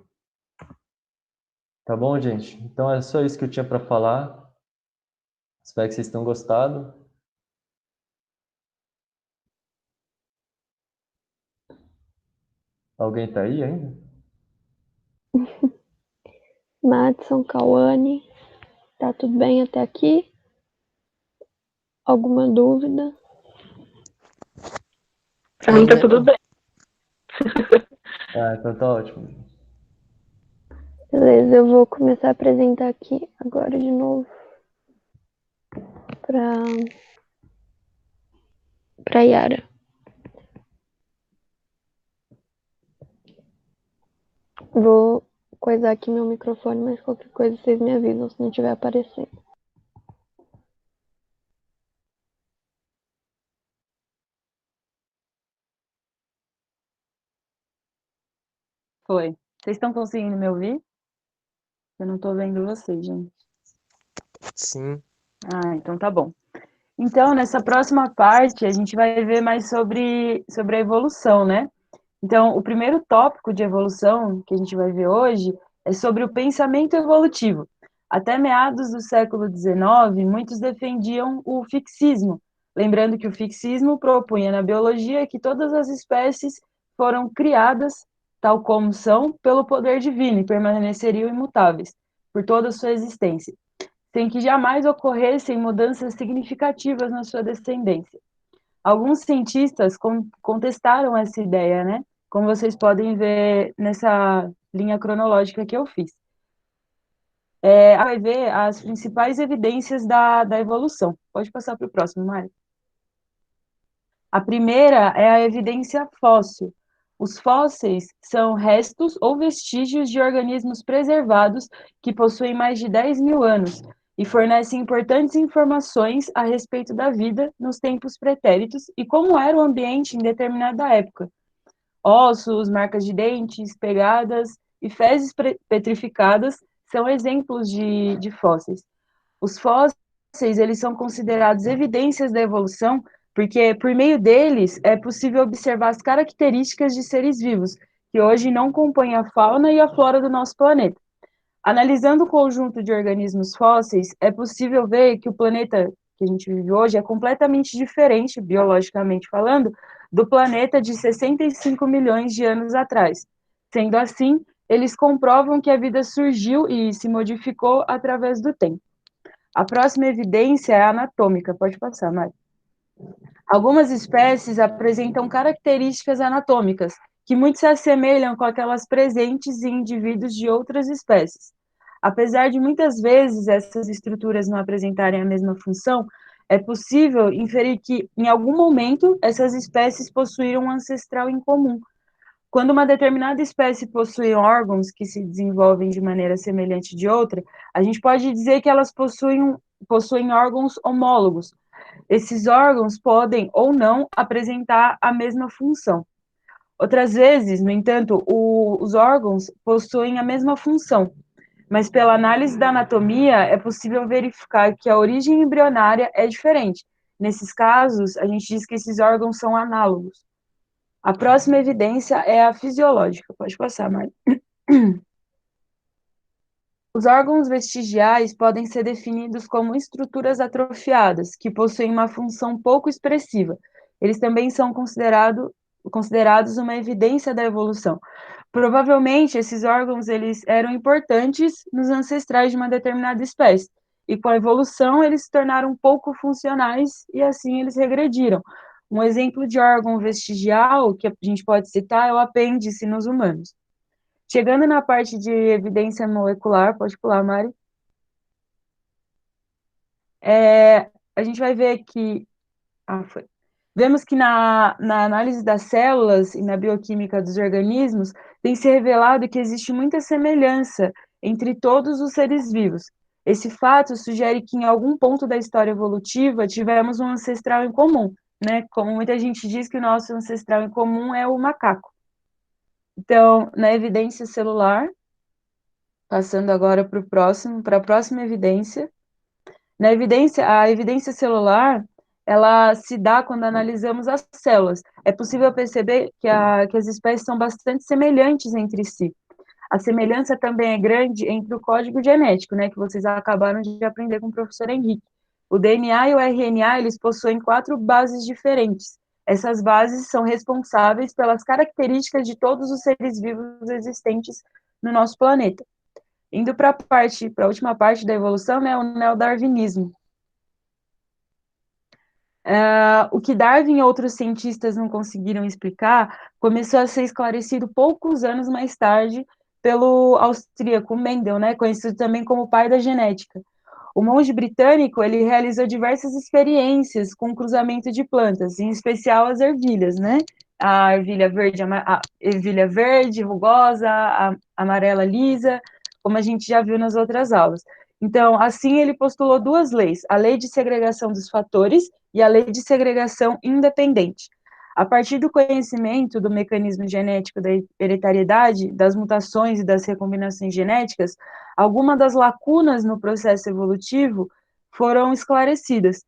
Tá bom, gente? Então, é só isso que eu tinha para falar. Espero que vocês tenham gostado. Alguém tá aí ainda? Madison, Cauane, tá tudo bem até aqui? Alguma dúvida? Pra mim tá tudo bem. Então tá ótimo. Beleza, eu vou começar a apresentar aqui agora de novo para Yara. Vou coisar aqui meu microfone, mas qualquer coisa vocês me avisam se não estiver aparecendo. Foi. Vocês estão conseguindo me ouvir? Eu não estou vendo vocês, gente. Sim. Ah, então tá bom. Então, nessa próxima parte, a gente vai ver mais sobre a evolução, né? Então, o primeiro tópico de evolução que a gente vai ver hoje é sobre o pensamento evolutivo. Até meados do século XIX, muitos defendiam o fixismo, lembrando que o fixismo propunha na biologia que todas as espécies foram criadas, tal como são, pelo poder divino e permaneceriam imutáveis por toda a sua existência, sem que jamais ocorressem mudanças significativas na sua descendência. Alguns cientistas contestaram essa ideia, né? Como vocês podem ver nessa linha cronológica que eu fiz. Vai ver as principais evidências da evolução. Pode passar para o próximo, Mari. A primeira é a evidência fóssil. Os fósseis são restos ou vestígios de organismos preservados que possuem mais de 10 mil anos e fornecem importantes informações a respeito da vida nos tempos pretéritos e como era o ambiente em determinada época. Ossos, marcas de dentes, pegadas e fezes petrificadas são exemplos de fósseis. Os fósseis, eles são considerados evidências da evolução porque, por meio deles, é possível observar as características de seres vivos, que hoje não compõem a fauna e a flora do nosso planeta. Analisando o conjunto de organismos fósseis, é possível ver que o planeta que a gente vive hoje é completamente diferente, biologicamente falando, do planeta de 65 milhões de anos atrás. Sendo assim, eles comprovam que a vida surgiu e se modificou através do tempo. A próxima evidência é anatômica. Pode passar, Mari. Algumas espécies apresentam características anatômicas que muito se assemelham com aquelas presentes em indivíduos de outras espécies. Apesar de muitas vezes essas estruturas não apresentarem a mesma função, é possível inferir que, em algum momento, essas espécies possuíram um ancestral em comum. Quando uma determinada espécie possui órgãos que se desenvolvem de maneira semelhante de outra, a gente pode dizer que elas possuem órgãos homólogos. Esses órgãos podem ou não apresentar a mesma função. Outras vezes, no entanto, os órgãos possuem a mesma função, mas pela análise da anatomia é possível verificar que a origem embrionária é diferente. Nesses casos, a gente diz que esses órgãos são análogos. A próxima evidência é a fisiológica. Pode passar, Mari. Os órgãos vestigiais podem ser definidos como estruturas atrofiadas, que possuem uma função pouco expressiva. Eles também são considerados uma evidência da evolução. Provavelmente, esses órgãos eles eram importantes nos ancestrais de uma determinada espécie, e com a evolução eles se tornaram pouco funcionais e assim eles regrediram. Um exemplo de órgão vestigial que a gente pode citar é o apêndice nos humanos. Chegando na parte de evidência molecular, pode pular, Mari. A gente vai ver que... Vemos que na análise das células e na bioquímica dos organismos, tem se revelado que existe muita semelhança entre todos os seres vivos. Esse fato sugere que em algum ponto da história evolutiva tivemos um ancestral em comum, né? Como muita gente diz que o nosso ancestral em comum é o macaco. Então, na evidência celular, passando agora para a próxima evidência. A evidência celular, ela se dá quando analisamos as células. É possível perceber que as espécies são bastante semelhantes entre si. A semelhança também é grande entre o código genético, né, que vocês acabaram de aprender com o professor Henrique. O DNA e o RNA, eles possuem 4 bases diferentes. Essas bases são responsáveis pelas características de todos os seres vivos existentes no nosso planeta. Indo para a última parte da evolução, né, o neodarwinismo. O que Darwin e outros cientistas não conseguiram explicar começou a ser esclarecido poucos anos mais tarde pelo austríaco Mendel, né, conhecido também como pai da genética. O monge britânico, ele realizou diversas experiências com cruzamento de plantas, em especial as ervilhas, né? A ervilha verde, rugosa, a amarela lisa, como a gente já viu nas outras aulas. Então, assim, ele postulou 2 leis, a lei de segregação dos fatores e a lei de segregação independente. A partir do conhecimento do mecanismo genético da hereditariedade, das mutações e das recombinações genéticas, algumas das lacunas no processo evolutivo foram esclarecidas.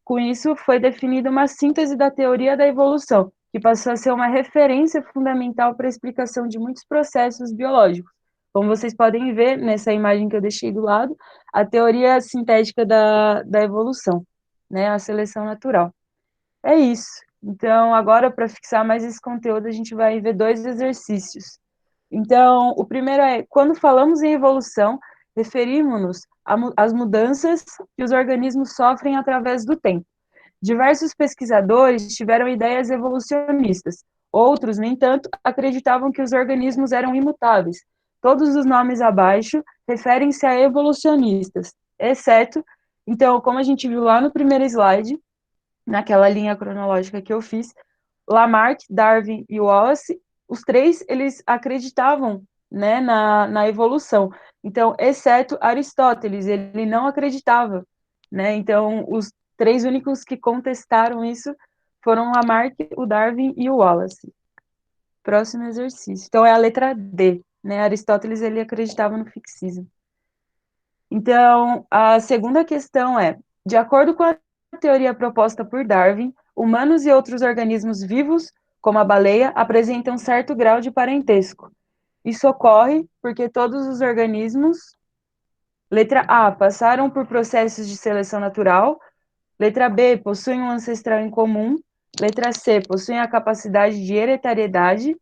Com isso, foi definida uma síntese da teoria da evolução, que passou a ser uma referência fundamental para a explicação de muitos processos biológicos. Como vocês podem ver nessa imagem que eu deixei do lado, a teoria sintética da evolução, né, a seleção natural. É isso. Então, agora, para fixar mais esse conteúdo, a gente vai ver 2 exercícios. Então, o primeiro é, quando falamos em evolução, referimos-nos às mudanças que os organismos sofrem através do tempo. Diversos pesquisadores tiveram ideias evolucionistas. Outros, no entanto, acreditavam que os organismos eram imutáveis. Todos os nomes abaixo referem-se a evolucionistas, exceto, então, como a gente viu lá no primeiro slide, naquela linha cronológica que eu fiz, Lamarck, Darwin e Wallace, os 3, eles acreditavam, né, na evolução. Então, exceto Aristóteles, ele não acreditava, né? Então, os 3 únicos que contestaram isso foram Lamarck, o Darwin e o Wallace. Próximo exercício. Então, é a letra D, né? Aristóteles, ele acreditava no fixismo. Então, a segunda questão é, de acordo com a teoria proposta por Darwin, humanos e outros organismos vivos, como a baleia, apresentam certo grau de parentesco. Isso ocorre porque todos os organismos, letra A, passaram por processos de seleção natural, letra B, possuem um ancestral em comum, letra C, possuem a capacidade de hereditariedade,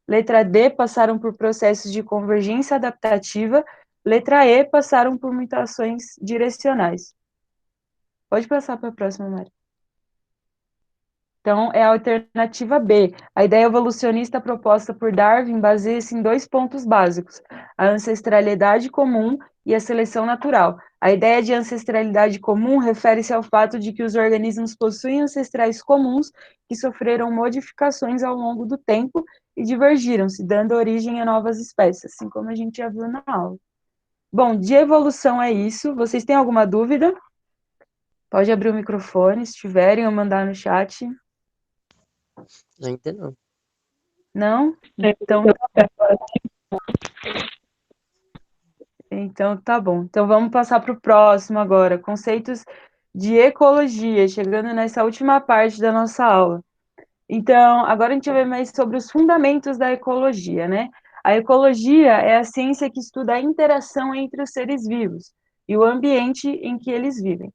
letra D, passaram por processos de convergência adaptativa, letra E, passaram por mutações direcionais. Pode passar para a próxima, Mari. Então, é a alternativa B. A ideia evolucionista proposta por Darwin baseia-se em 2 pontos básicos: a ancestralidade comum e a seleção natural. A ideia de ancestralidade comum refere-se ao fato de que os organismos possuem ancestrais comuns que sofreram modificações ao longo do tempo e divergiram-se, dando origem a novas espécies, assim como a gente já viu na aula. Bom, de evolução é isso. Vocês têm alguma dúvida? Pode abrir o microfone, se tiverem, ou mandar no chat. Ainda não. Não? Então tá bom. Então vamos passar para o próximo agora. Conceitos de ecologia, chegando nessa última parte da nossa aula. Então, agora a gente vai ver mais sobre os fundamentos da ecologia, né? A ecologia é a ciência que estuda a interação entre os seres vivos e o ambiente em que eles vivem.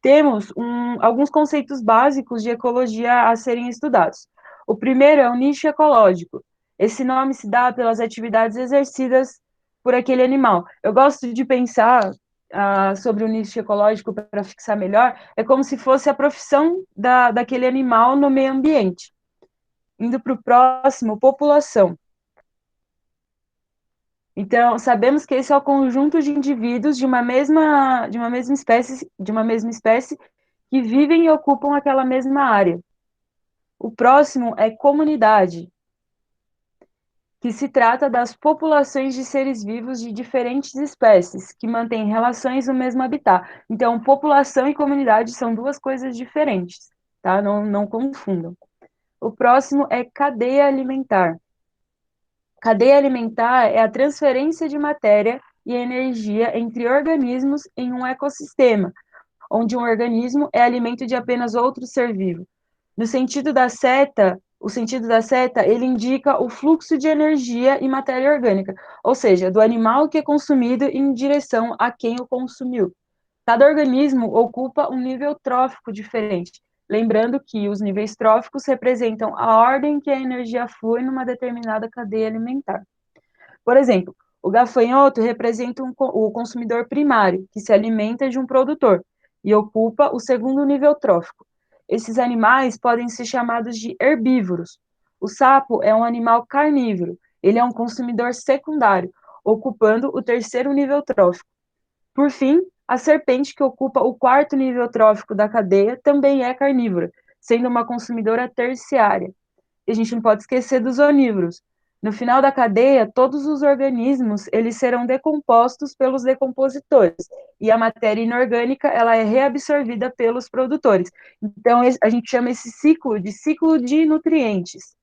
Temos alguns conceitos básicos de ecologia a serem estudados. O primeiro é o nicho ecológico. Esse nome se dá pelas atividades exercidas por aquele animal. Eu gosto de pensar sobre o nicho ecológico para fixar melhor, é como se fosse a profissão daquele animal no meio ambiente. Indo para o próximo, população. Então, sabemos que esse é o conjunto de indivíduos de uma mesma espécie que vivem e ocupam aquela mesma área. O próximo é comunidade, que se trata das populações de seres vivos de diferentes espécies, que mantêm relações no mesmo habitat. Então, população e comunidade são duas coisas diferentes, tá? Não confundam. O próximo é cadeia alimentar. Cadeia alimentar é a transferência de matéria e energia entre organismos em um ecossistema, onde um organismo é alimento de apenas outro ser vivo. No sentido da seta, o sentido da seta, ele indica o fluxo de energia e matéria orgânica, ou seja, do animal que é consumido em direção a quem o consumiu. Cada organismo ocupa um nível trófico diferente, lembrando que os níveis tróficos representam a ordem que a energia flui numa determinada cadeia alimentar. Por exemplo, o gafanhoto representa o consumidor primário, que se alimenta de um produtor, e ocupa o segundo nível trófico. Esses animais podem ser chamados de herbívoros. O sapo é um animal carnívoro, ele é um consumidor secundário, ocupando o terceiro nível trófico. Por fim, a serpente, que ocupa o quarto nível trófico da cadeia, também é carnívora, sendo uma consumidora terciária. E a gente não pode esquecer dos onívoros. No final da cadeia, todos os organismos eles serão decompostos pelos decompositores e a matéria inorgânica ela é reabsorvida pelos produtores. Então a gente chama esse ciclo de nutrientes.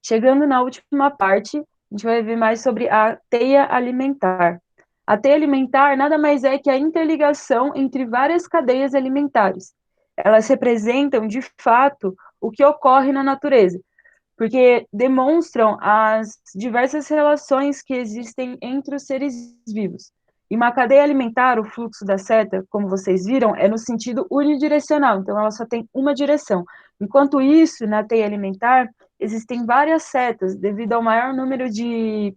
Chegando na última parte, a gente vai ver mais sobre a teia alimentar. A teia alimentar nada mais é que a interligação entre várias cadeias alimentares. Elas representam, de fato, o que ocorre na natureza, porque demonstram as diversas relações que existem entre os seres vivos. E uma cadeia alimentar, o fluxo da seta, como vocês viram, é no sentido unidirecional, então ela só tem uma direção. Enquanto isso, na teia alimentar, existem várias setas, devido ao maior número de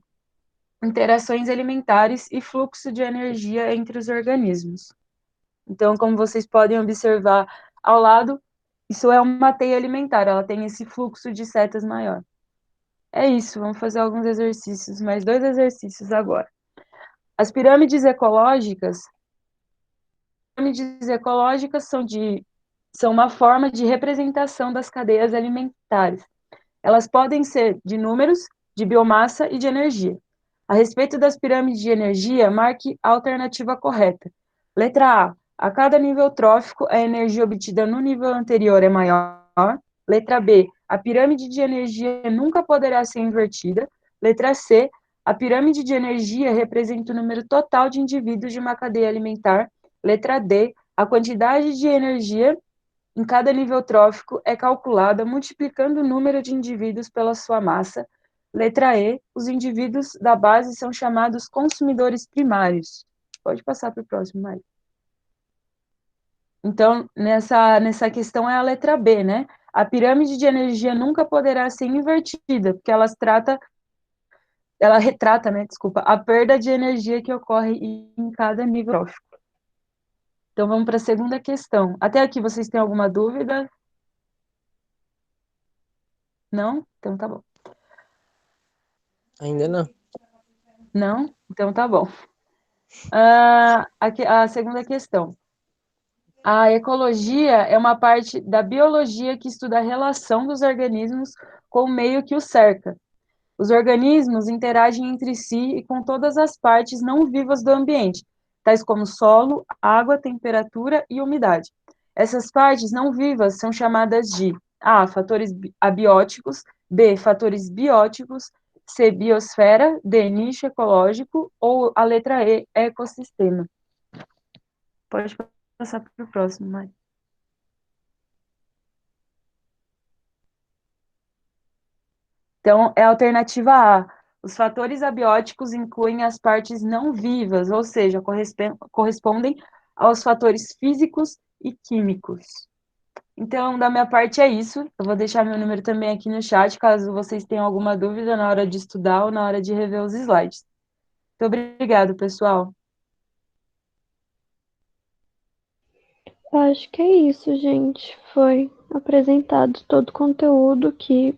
interações alimentares e fluxo de energia entre os organismos. Então, como vocês podem observar ao lado, isso é uma teia alimentar, ela tem esse fluxo de setas maior. É isso, vamos fazer alguns exercícios, mais 2 exercícios agora. As pirâmides ecológicas são uma forma de representação das cadeias alimentares. Elas podem ser de números, de biomassa e de energia. A respeito das pirâmides de energia, marque a alternativa correta. Letra A. A cada nível trófico, a energia obtida no nível anterior é maior. Letra B. A pirâmide de energia nunca poderá ser invertida. Letra C. A pirâmide de energia representa o número total de indivíduos de uma cadeia alimentar. Letra D. A quantidade de energia em cada nível trófico é calculada multiplicando o número de indivíduos pela sua massa. Letra E. Os indivíduos da base são chamados consumidores primários. Pode passar para o próximo, Mari. Então, nessa questão é a letra B, né? A pirâmide de energia nunca poderá ser invertida, porque ela retrata, né, desculpa, a perda de energia que ocorre em cada nível trófico. Então, vamos para a segunda questão. Até aqui, vocês têm alguma dúvida? Não? Então, tá bom. Ainda não. Não? Então, tá bom. A segunda questão. A ecologia é uma parte da biologia que estuda a relação dos organismos com o meio que os cerca. Os organismos interagem entre si e com todas as partes não vivas do ambiente, tais como solo, água, temperatura e umidade. Essas partes não vivas são chamadas de A, fatores abióticos, B, fatores bióticos, C, biosfera, D, nicho ecológico, ou a letra E, ecossistema. Pode passar para o próximo, Mari. Então, é a alternativa A. Os fatores abióticos incluem as partes não vivas, ou seja, correspondem aos fatores físicos e químicos. Então, da minha parte é isso. Eu vou deixar meu número também aqui no chat, caso vocês tenham alguma dúvida na hora de estudar ou na hora de rever os slides. Muito obrigado, pessoal. Acho que é isso, gente. Foi apresentado todo o conteúdo que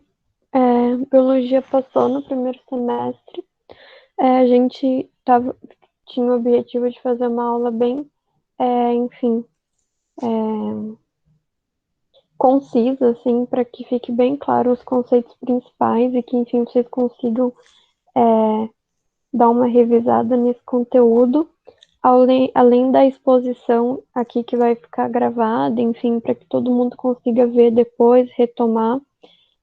biologia passou no primeiro semestre. A gente tinha o objetivo de fazer uma aula bem, enfim, concisa, assim, para que fique bem claro os conceitos principais e que, enfim, vocês consigam dar uma revisada nesse conteúdo, além da exposição aqui que vai ficar gravada, enfim, para que todo mundo consiga ver depois, retomar.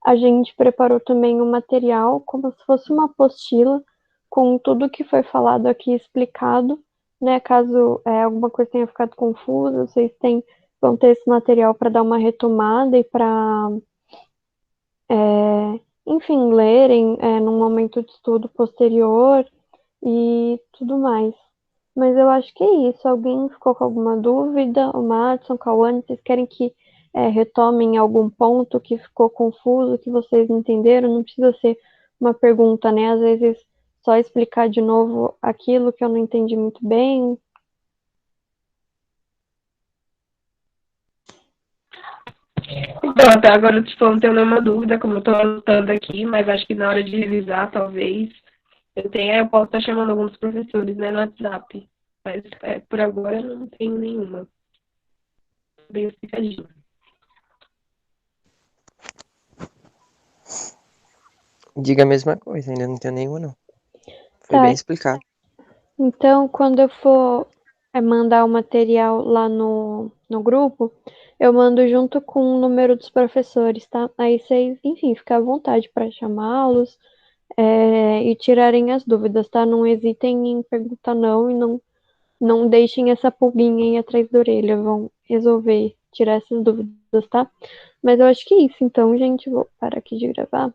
A gente preparou também um material, como se fosse uma apostila, com tudo que foi falado aqui explicado, né? Caso alguma coisa tenha ficado confusa, vocês vão ter esse material para dar uma retomada e para, enfim, lerem num momento de estudo posterior e tudo mais. Mas eu acho que é isso. Alguém ficou com alguma dúvida? O Madison, o Cauane, vocês querem que retomem algum ponto que ficou confuso, que vocês não entenderam? Não precisa ser uma pergunta, né? Às vezes só explicar de novo aquilo que eu não entendi muito bem. Então, até agora eu não tenho nenhuma dúvida, como eu estou anotando aqui, mas acho que na hora de revisar, talvez, eu posso estar chamando alguns professores, né, no WhatsApp. Mas por agora eu não tenho nenhuma. Bem explicadinho. Diga a mesma coisa, ainda não tenho nenhuma, não. Foi Tá. bem explicado. Então, quando eu for mandar o material lá no grupo, eu mando junto com o número dos professores, tá? Aí vocês, enfim, fiquem à vontade para chamá-los e tirarem as dúvidas, tá? Não hesitem em perguntar não e não deixem essa pulguinha aí atrás da orelha, vão resolver tirar essas dúvidas, tá? Mas eu acho que é isso, então, gente, vou parar aqui de gravar.